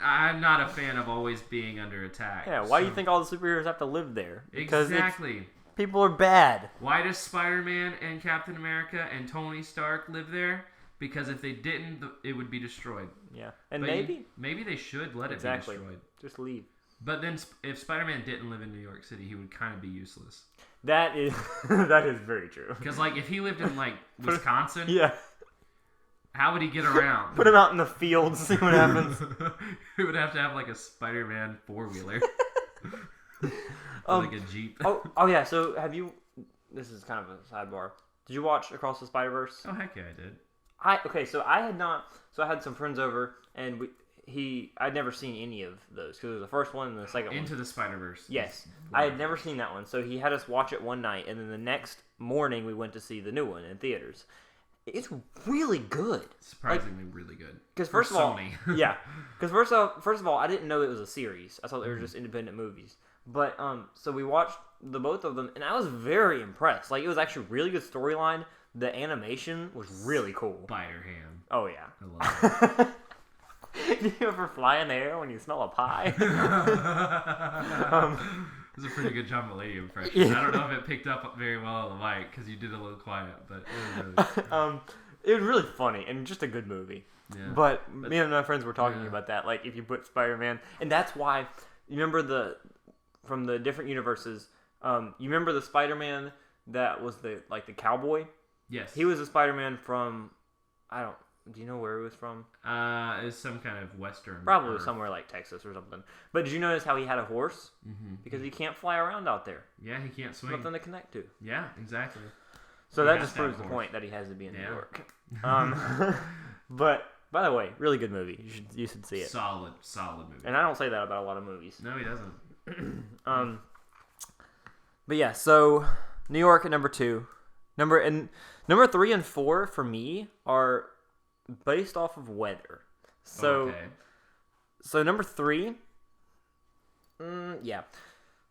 A: I'm not a fan of always being under attack.
B: Yeah, why do you think all the superheroes have to live there? Because
A: exactly.
B: People are bad.
A: Why does Spider-Man and Captain America and Tony Stark live there? Because if they didn't, it would be destroyed.
B: Yeah, and
A: but
B: maybe
A: they should let it be destroyed.
B: Just leave.
A: But then, if Spider-Man didn't live in New York City, he would kind of be useless.
B: That is that is very true.
A: Because if he lived in Wisconsin,
B: yeah, how
A: would he get around?
B: Put him out in the field, see what happens.
A: He would have to have a Spider-Man 4-wheeler, a Jeep.
B: Oh yeah. So have you? This is kind of a sidebar. Did you watch Across the Spider-Verse?
A: Oh heck yeah, I did.
B: I had not. So I had some friends over, and I'd never seen any of those because it was the first one and the second one.
A: Into the Spider-Verse.
B: Yes, I had never seen that one. So he had us watch it one night, and then the next morning we went to see the new one in theaters. It's really good.
A: Surprisingly, really good.
B: Because first of all, yeah. Because first of all, I didn't know it was a series. I thought they were just independent movies. But so we watched both of them, and I was very impressed. It was actually a really good storyline. The animation was really cool.
A: Spider-Ham.
B: Oh yeah.
A: I love it.
B: Do you ever fly in the air when you smell a pie?
A: It was a pretty good John Mulaney impression. Yeah. I don't know if it picked up very well on the mic because you did a little quiet, but it was really
B: it was really funny and just a good movie. Yeah. But me and my friends were talking about that. If you put Spider-Man, and that's why you remember from the different universes. You remember the Spider-Man that was the cowboy
A: Yes.
B: He was a Spider-Man from, do you know where he was from?
A: It's some kind of western.
B: Probably somewhere like Texas or something. But did you notice how he had a horse?
A: Mm-hmm.
B: Because he can't fly around out there.
A: Yeah, he can't swing.
B: Nothing to connect to.
A: Yeah, exactly.
B: So that just proves the point that he has to be in New York. But by the way, really good movie. You should see it.
A: Solid movie.
B: And I don't say that about a lot of movies.
A: No, he doesn't.
B: But yeah, so New York at number 2. Number 3 and 4 for me are based off of weather. So number 3, yeah.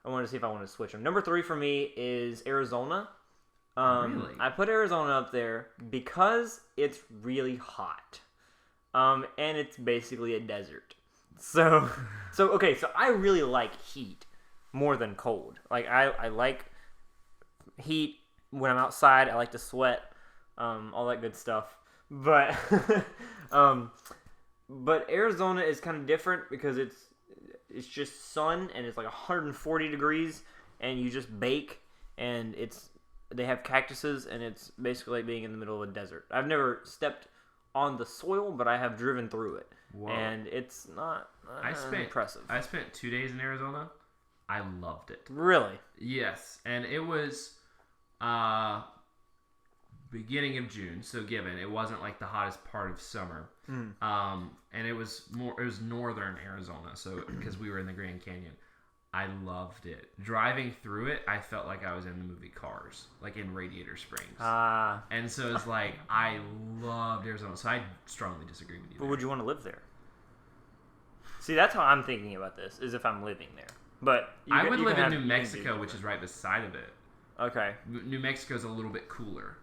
B: I wanted to see if I wanted to switch them. Number 3 for me is Arizona.
A: Really?
B: I put Arizona up there because it's really hot. And it's basically a desert. So I really like heat more than cold. Like I like heat when I'm outside. I like to sweat, all that good stuff. But but Arizona is kind of different because it's just sun and it's like 140 degrees and you just bake, and they have cactuses and it's basically like being in the middle of a desert. I've never stepped on the soil, but I have driven through it. Whoa. And it's not impressive.
A: I spent 2 days in Arizona. I loved it.
B: Really?
A: Yes, and it was beginning of June, so given it wasn't like the hottest part of summer, and it was northern Arizona, so because we were in the Grand Canyon. I loved it. Driving through it, I felt like I was in the movie Cars, like in Radiator Springs. And so it's like, I loved Arizona. So I strongly disagree with you.
B: But would you want to live there? See, that's how I'm thinking about this, is if I'm living there. But
A: I would live in New Mexico, which is right beside of it.
B: Okay.
A: New Mexico's a little bit cooler.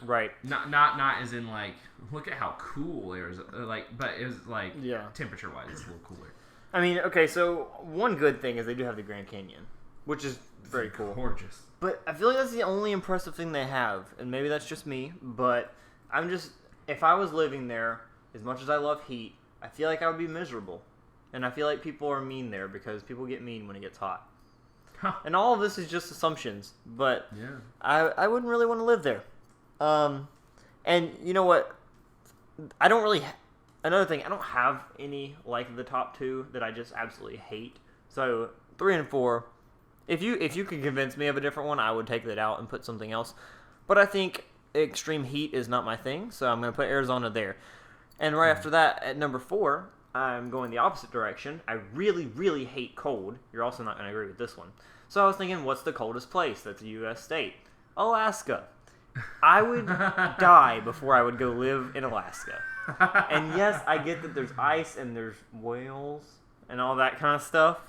B: Right.
A: Not as in like, look at how cool Arizona, but it was like, temperature wise, it's a little cooler.
B: I mean, okay, so one good thing is they do have the Grand Canyon, which is very cool.
A: Gorgeous.
B: But I feel like that's the only impressive thing they have, and maybe that's just me, but if I was living there, as much as I love heat, I feel like I would be miserable. And I feel like people are mean there because people get mean when it gets hot. Huh. And all of this is just assumptions, but I wouldn't really want to live there. And you know what? Another thing, I don't have any like the top 2 that I just absolutely hate. So 3 and 4, if you could convince me of a different one, I would take that out and put something else. But I think extreme heat is not my thing, so I'm going to put Arizona there. And right after that, at number 4, I'm going the opposite direction. I really, really hate cold. You're also not going to agree with this one. So I was thinking, what's the coldest place that's a U.S. state? Alaska. I would die before I would go live in Alaska. And yes, I get that there's ice and there's whales and all that kind of stuff,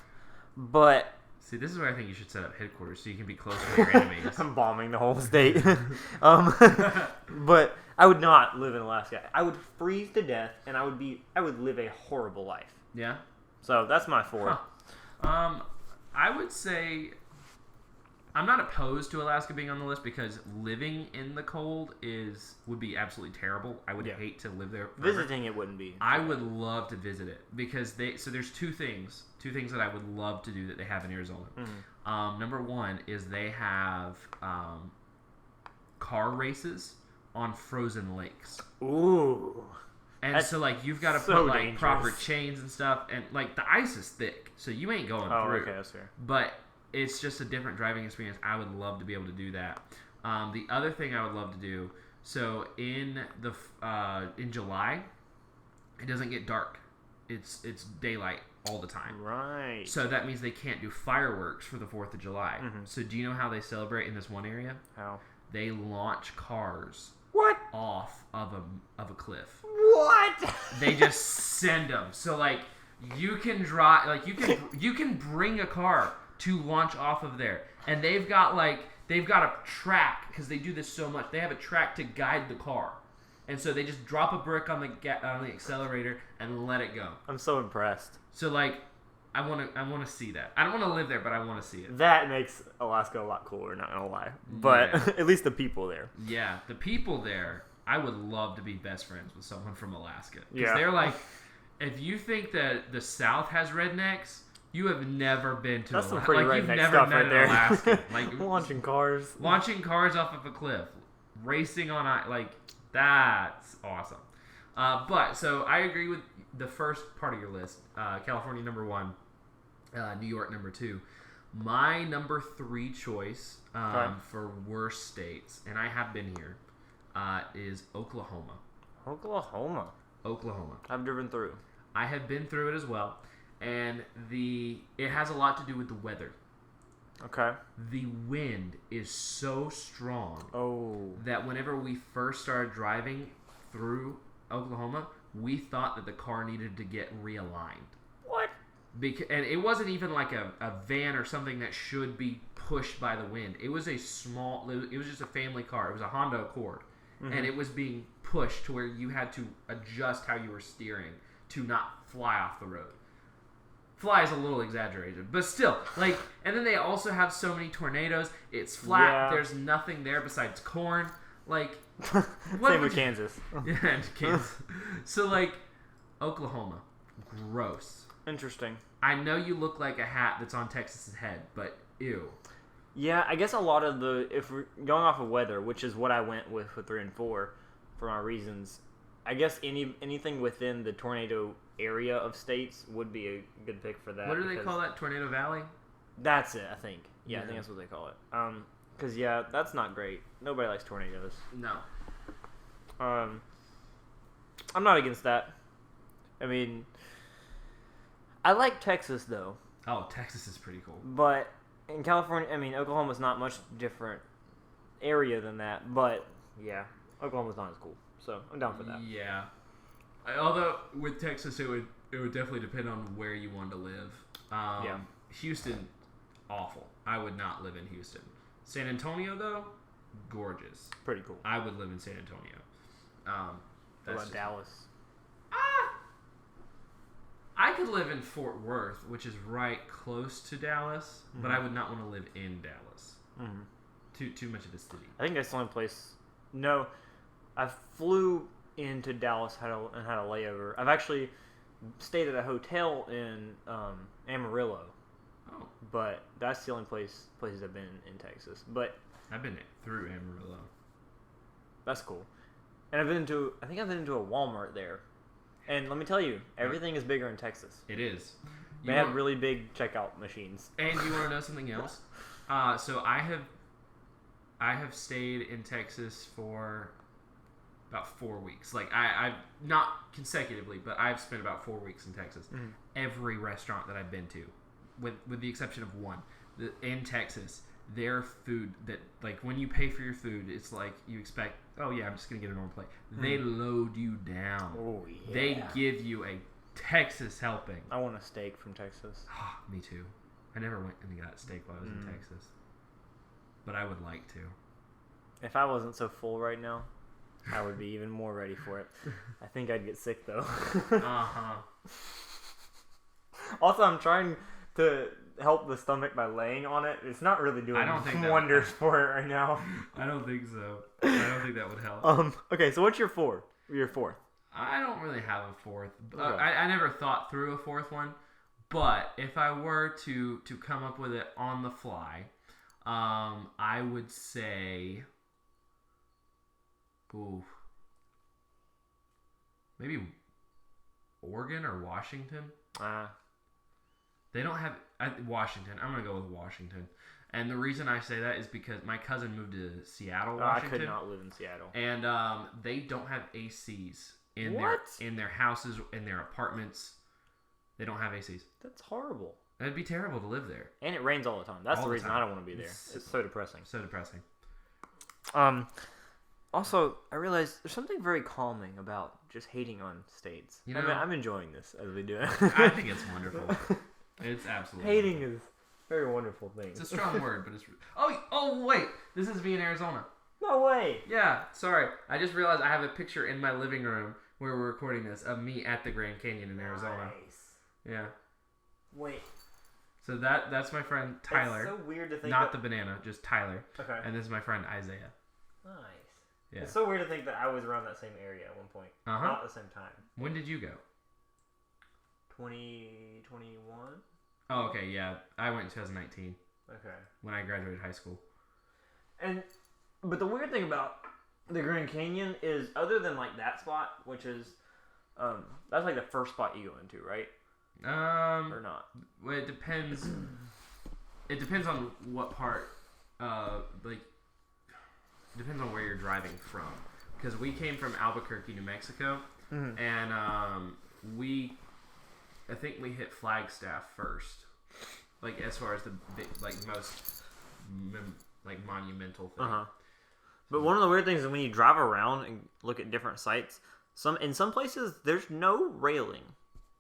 B: but...
A: See, this is where I think you should set up headquarters so you can be closer to your enemies.
B: I'm bombing the whole state. But I would not live in Alaska. I would freeze to death, and I would live a horrible life.
A: Yeah?
B: So that's my 4.
A: Huh. I would say... I'm not opposed to Alaska being on the list because living in the cold would be absolutely terrible. I would hate to live there forever.
B: Visiting it wouldn't be.
A: I would love to visit it because there's two things that I would love to do that they have in Arizona. Mm-hmm. Number 1 is they have car races on frozen lakes.
B: Ooh.
A: And so like you've got to put like dangerous. Proper chains and stuff, and like the ice is thick, so you ain't going through.
B: Okay, that's fair.
A: But it's just a different driving experience. I would love to be able to do that. The other thing I would love to do, so in July, it doesn't get dark. It's daylight all the time.
B: Right.
A: So that means they can't do fireworks for the 4th of July.
B: Mm-hmm.
A: So do you know how they celebrate in this one area?
B: How?
A: They launch cars off of a cliff.
B: What?
A: They just send them. So like you can drive, like you can bring a car to launch off of there, and they've got a track because they do this so much. They have a track to guide the car, and so they just drop a brick on the accelerator and let it go.
B: I'm so impressed.
A: So like, I want to see that. I don't want to live there, but I want to see it.
B: That makes Alaska a lot cooler. Not gonna lie, but at least the people there.
A: Yeah, the people there. I would love to be best friends with someone from Alaska
B: because
A: they're like, if you think that the South has rednecks. You have never been to
B: Alaska. That's some pretty redneck
A: you've never
B: stuff
A: met
B: right there.
A: Alaska. Like
B: launching cars
A: off of a cliff. racing on like that's awesome. But so I agree with the first part of your list. California number 1, New York number 2. My number 3 choice for worst states, and I have been here, is Oklahoma.
B: Oklahoma. I've driven through.
A: I have been through it as well, and it has a lot to do with the weather.
B: Okay.
A: The wind is so strong that whenever we first started driving through Oklahoma, we thought that the car needed to get realigned.
B: What?
A: And it wasn't even like a van or something that should be pushed by the wind. It was it was just a family car. It was a Honda Accord. Mm-hmm. And it was being pushed to where you had to adjust how you were steering to not fly off the road. Fly is a little exaggerated, but still, like, and then they also have so many tornadoes. It's flat. Yeah. There's nothing there besides corn. Like,
B: same with Kansas.
A: Yeah, and Kansas. So, like, Oklahoma, gross.
B: Interesting.
A: I know you look like a hat that's on Texas's head, but ew.
B: Yeah, I guess a lot of if we're going off of weather, which is what I went with 3 and 4 for my reasons, I guess anything within the tornado area of states would be a good pick for that.
A: What do they call that? Tornado Valley?
B: That's it, I think. Yeah, I think that's what they call it. Because, yeah, that's not great. Nobody likes tornadoes.
A: No.
B: I'm not against that. I mean, I like Texas, though.
A: Oh, Texas is pretty cool.
B: But in California, I mean, Oklahoma's not much different area than that. But, yeah, Oklahoma's not as cool. So, I'm down for that.
A: Yeah. Although, with Texas, it would definitely depend on where you wanted to live. Yeah. Houston, awful. I would not live in Houston. San Antonio, though, gorgeous.
B: Pretty cool.
A: I would live in San Antonio.
B: What about Dallas?
A: I could live in Fort Worth, which is right close to Dallas, but I would not want to live in Dallas. Mm-hmm. Too much of a city.
B: I think that's the only place. No, I flew into Dallas and had a layover. I've actually stayed at a hotel in Amarillo.
A: Oh.
B: But that's the only places I've been in Texas. But
A: I've been through Amarillo.
B: That's cool. And I think I've been into a Walmart there. And let me tell you, everything is bigger in Texas.
A: It is.
B: They have really big checkout machines.
A: And you want to know something else? So I have stayed in Texas for about 4 weeks. Like I've not consecutively, but I've spent about 4 weeks in Texas. Mm-hmm. Every restaurant that I've been to, with the exception of one, in Texas, their food that, like, when you pay for your food, it's like you expect, oh yeah, I'm just gonna get a normal plate. They load you down.
B: Oh yeah.
A: They give you a Texas helping.
B: I want a steak from Texas.
A: Me too. I never went and got steak while I was in Texas, but I would like to.
B: If I wasn't so full right now, I would be even more ready for it. I think I'd get sick though. Also, I'm trying to help the stomach by laying on it. It's not really doing wonders for it right now.
A: I don't think so. I don't think that would help.
B: Okay, so what's your fourth? Your fourth?
A: I don't really have a fourth. Okay. I never thought through a fourth one, but if I were to come up with it on the fly, I would say, maybe Oregon or Washington. They don't have Washington. I'm gonna go with Washington, and the reason I say that is because my cousin moved to Seattle, Washington.
B: I could not live in Seattle,
A: and they don't have ACs in their houses, in their apartments. They don't have ACs.
B: That's horrible.
A: It'd be terrible to live there.
B: And it rains all the time. That's the reason I don't want to be there. It's so depressing.
A: So depressing.
B: Also, I realized there's something very calming about just hating on states. You know, I'm enjoying this as we do it.
A: I think it's wonderful. It's absolutely
B: hating is a very wonderful thing.
A: It's a strong word, but it's oh wait, this is me in Arizona.
B: No way.
A: Yeah, sorry. I just realized I have a picture in my living room where we're recording this of me at the Grand Canyon in Arizona. Nice. Yeah.
B: Wait.
A: So that's my friend Tyler.
B: It's so weird to think
A: not the banana, just Tyler.
B: Okay.
A: And this is my friend Isaiah.
B: Nice.
A: Yeah.
B: It's so weird to think that I was around that same area at one point. Not at the same time.
A: When did you go?
B: 2021.
A: Oh, okay, yeah. I went in 2019.
B: Okay.
A: When I graduated high school.
B: But the weird thing about the Grand Canyon is, other than like that spot, which is, that's like the first spot you go into, right? Or not?
A: Well, it depends. It depends on what part. Depends on where you're driving from. Because we came from Albuquerque, New Mexico, and I think we hit Flagstaff first. Like as far as the big, like most monumental thing.
B: But one of the weird things is when you drive around and look at different sites, in some places there's no railing.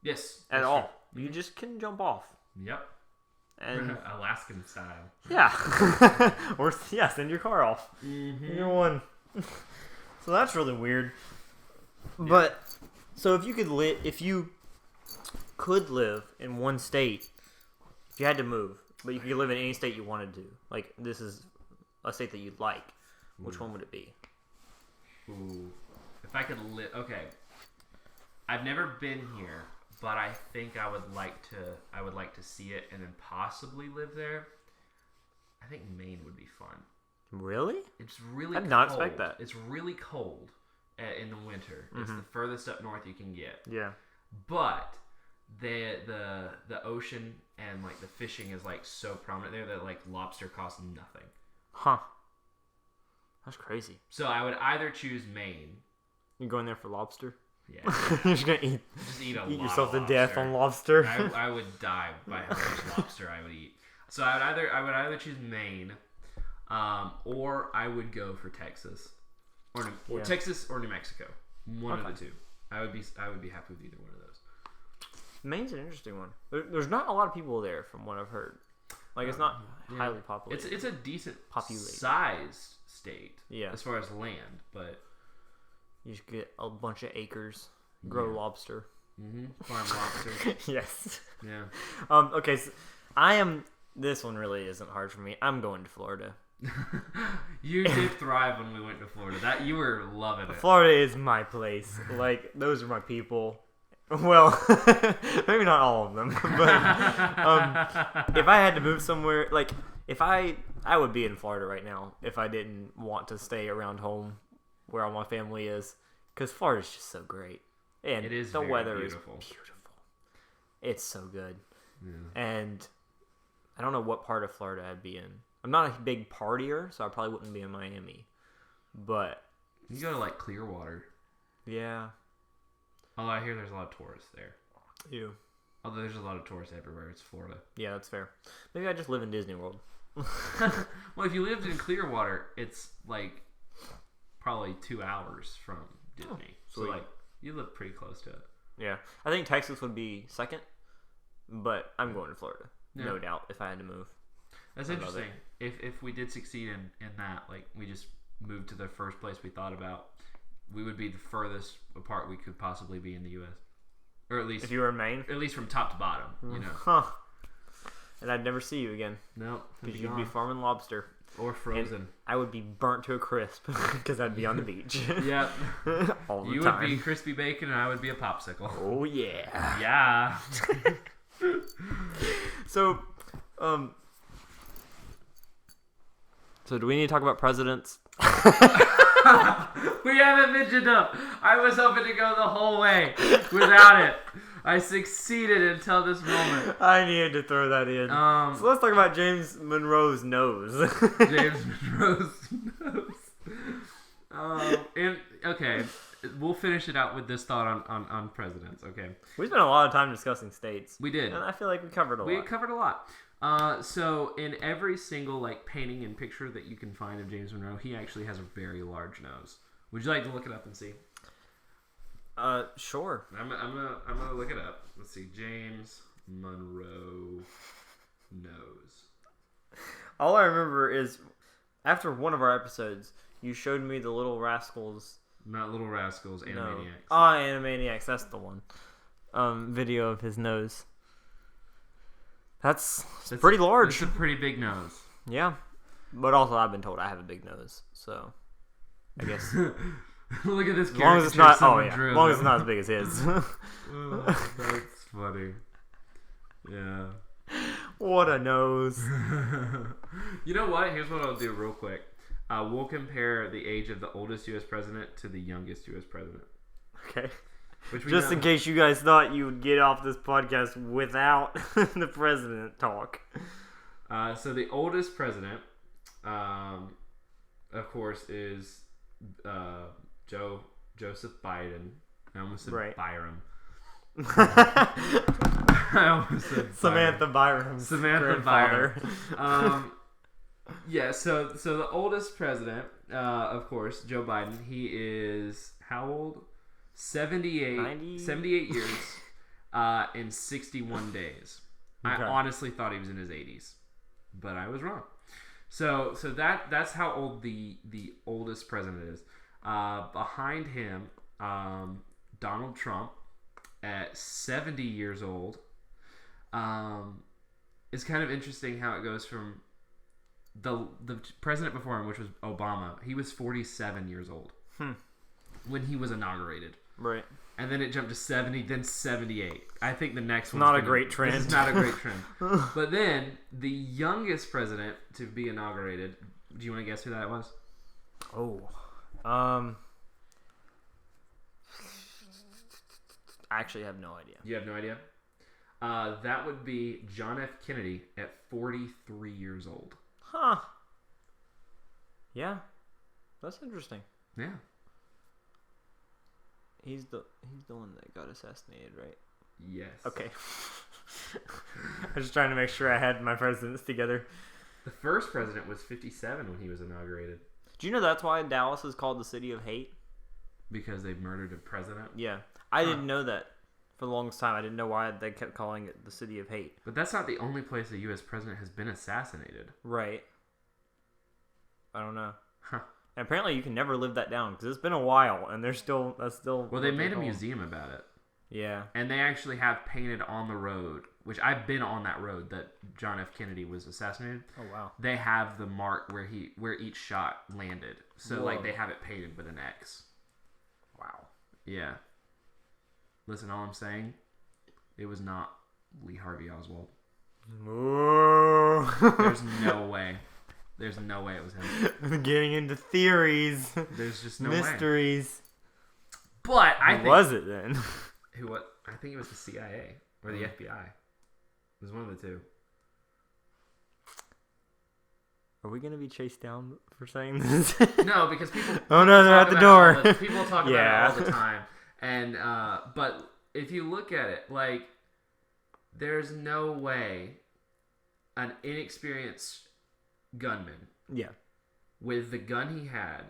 A: Yes.
B: At all. True. You just can jump off.
A: Yep.
B: And
A: Alaskan style.
B: Yeah. Or send your car off. Either one. So that's really weird. Yeah. But so if you could live in one state, if you had to move, but you could live in any state you wanted to, like this is a state that you'd like, which one would it be?
A: Ooh. If I could live, okay. I've never been here, but I think I would like to see it and then possibly live there. I think Maine would be fun.
B: Really?
A: It's really
B: I did
A: cold.
B: not expect that.
A: It's really cold in the winter. It's the furthest up north you can get.
B: Yeah.
A: But the ocean and like the fishing is like so prominent there that like lobster costs nothing.
B: Huh. That's crazy.
A: So I would either choose Maine.
B: You going there for lobster?
A: Yeah.
B: You're just gonna eat yourself to death on lobster.
A: I would die by how much lobster I would eat. So I would either choose Maine, or I would go for Texas, or Texas or New Mexico. One of the two. I would be happy with either one of those.
B: Maine's an interesting one. There's not a lot of people there, from what I've heard. Like it's not highly populated.
A: It's a decent sized state.
B: Yeah.
A: As far as land, but
B: you just get a bunch of acres, grow lobster.
A: Farm lobster.
B: Yes.
A: Yeah.
B: Okay. So this one really isn't hard for me. I'm going to Florida.
A: You did thrive when we went to Florida. That you were loving it.
B: Florida is my place. Like those are my people. Well, maybe not all of them, but if I had to move somewhere, like if I would be in Florida right now if I didn't want to stay around home where all my family is, because Florida's just so great, and
A: it is
B: the weather
A: beautiful.
B: Is beautiful. It's so good,
A: yeah.
B: And I don't know what part of Florida I'd be in. I'm not a big partier, so I probably wouldn't be in Miami, but
A: you go to like Clearwater.
B: Yeah.
A: Although I hear there's a lot of tourists there.
B: Ew.
A: Although there's a lot of tourists everywhere. It's Florida.
B: Yeah, that's fair. Maybe I just live in Disney World.
A: Well, if you lived in Clearwater, it's like probably 2 hours from Disney. So like you live pretty close to it.
B: Yeah. I think Texas would be second, but I'm going to Florida. Yeah. No doubt if I had to move.
A: That's interesting. If we did succeed in that, like we just moved to the first place we thought about, we would be the furthest apart we could possibly be in the U.S. Or at least
B: if you were in Maine,
A: at least from top to bottom, you know.
B: Huh. And I'd never see you again.
A: No,
B: because you'd be farming lobster
A: or frozen.
B: And I would be burnt to a crisp because I'd be on the beach.
A: Yep.
B: All the
A: you
B: time.
A: would be crispy bacon, and I would be a popsicle.
B: Oh yeah.
A: Yeah.
B: So do we need to talk about presidents?
A: We haven't mentioned them. I was hoping to go the whole way without it. I succeeded until this moment.
B: I needed to throw that in. So let's talk about James Monroe's nose.
A: James Monroe's nose. Okay, we'll finish it out with this thought on presidents. Okay.
B: We spent a lot of time discussing states.
A: We did.
B: And I feel like we covered a lot.
A: We covered a lot. So in every single like painting and picture that you can find of James Monroe, he actually has a very large nose. Would you like to look it up and see?
B: Sure.
A: I'm gonna look it up. Let's see, James Monroe nose.
B: All I remember is after one of our episodes, you showed me the Little Rascals.
A: Not Little Rascals, Animaniacs.
B: No. Animaniacs. That's the one. Video of his nose. That's pretty large.
A: It's a pretty big nose.
B: Yeah. But also I've been told I have a big nose, so I guess
A: look at this
B: as long as it's not as long as it's not as big as his.
A: Oh, that's funny. Yeah.
B: What a nose.
A: You know what? Here's what I'll do real quick. We'll compare the age of the oldest U.S. president to the youngest U.S. president.
B: Okay.
A: Just
B: in case you guys thought you would get off this podcast without the president talk.
A: So the oldest president, of course, is Joseph Biden. I almost said Byram. I almost said
B: Samantha Byram's grandfather.
A: Yeah, so the oldest president, of course, Joe Biden, he is how old? 78 years in 61 days. Okay. I honestly thought he was in his 80s, but I was wrong. So that's how old the oldest president is. Behind him, Donald Trump at 70 years old. It's kind of interesting how it goes from the president before him, which was Obama. He was 47 years old when he was inaugurated.
B: Right.
A: And then it jumped to 70, then 78. I think the next one's
B: not a great trend.
A: This is not a great trend. But then the youngest president to be inaugurated. Do you want to guess who that was?
B: I actually have no idea.
A: You have no idea? That would be John F. Kennedy at 43 years old.
B: Huh. Yeah. That's interesting.
A: Yeah.
B: He's the one that got assassinated, right?
A: Yes.
B: Okay. I was just trying to make sure I had my presidents together.
A: The first president was 57 when he was inaugurated.
B: Do you know that's why Dallas is called the city of hate?
A: Because they murdered a president?
B: Yeah. I didn't know that for the longest time. I didn't know why they kept calling it the city of hate.
A: But that's not the only place a U.S. president has been assassinated.
B: Right. I don't know.
A: Huh.
B: And apparently you can never live that down because it's been a while and that's still.
A: Well, they made a museum about it.
B: Yeah. And
A: they actually have painted on the road, which I've been on that road that John F. Kennedy was assassinated.
B: Oh wow.
A: They have the mark where each shot landed. So
B: Whoa.
A: like they have it painted with an X.
B: Wow.
A: Yeah. Listen, all I'm saying, it was not Lee Harvey Oswald. There's no way. There's no way it was him.
B: Getting into theories.
A: There's just no
B: mysteries.
A: Way. But I think...
B: Who was it then?
A: What? I think it was the CIA or the FBI. It was one of the two.
B: Are we going to be chased down for saying this?
A: No, because people...
B: Oh no, they're at the door.
A: People talk about it all the time. And, but if you look at it, like, there's no way an inexperienced gunman with the gun he had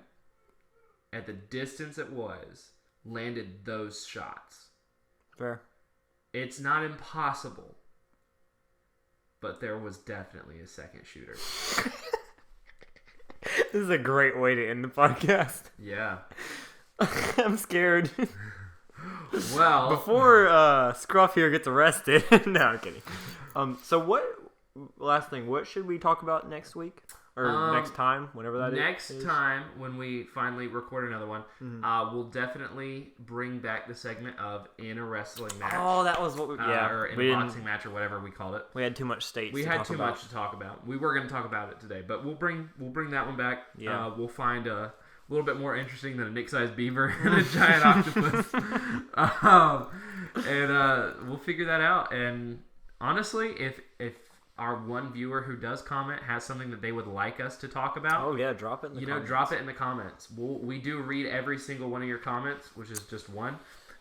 A: at the distance it was landed those shots.
B: Fair.
A: It's not impossible, but there was definitely a second shooter.
B: This is a great way to end the podcast.
A: Yeah.
B: I'm scared.
A: Well,
B: before Scruff here gets arrested. No, I'm kidding. So what? Last thing. What should we talk about next week or next time, whenever that is?
A: Next time, when we finally record another one, we'll definitely bring back the segment of in a wrestling match.
B: Oh, that was what we
A: or in a boxing match or whatever we called it.
B: We had too much states.
A: We had too much to talk about. We were going to talk about it today, but we'll bring that one back.
B: Yeah.
A: We'll find a little bit more interesting than a Nick-sized beaver and a giant octopus. We'll figure that out. And honestly, if our one viewer who does comment has something that they would like us to talk about,
B: oh yeah, drop it in the comments.
A: Drop it in the comments. We do read every single one of your comments, which is just one.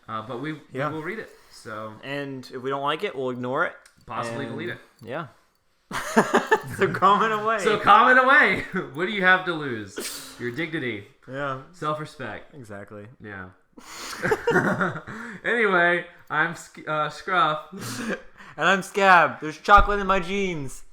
A: But we will read it. So,
B: and if we don't like it, we'll ignore it.
A: Possibly delete it.
B: Yeah. So comment away.
A: What do you have to lose? Your dignity.
B: Yeah.
A: Self-respect.
B: Exactly.
A: Yeah. Anyway, I'm Scruff.
B: And I'm Scab. There's chocolate in my jeans.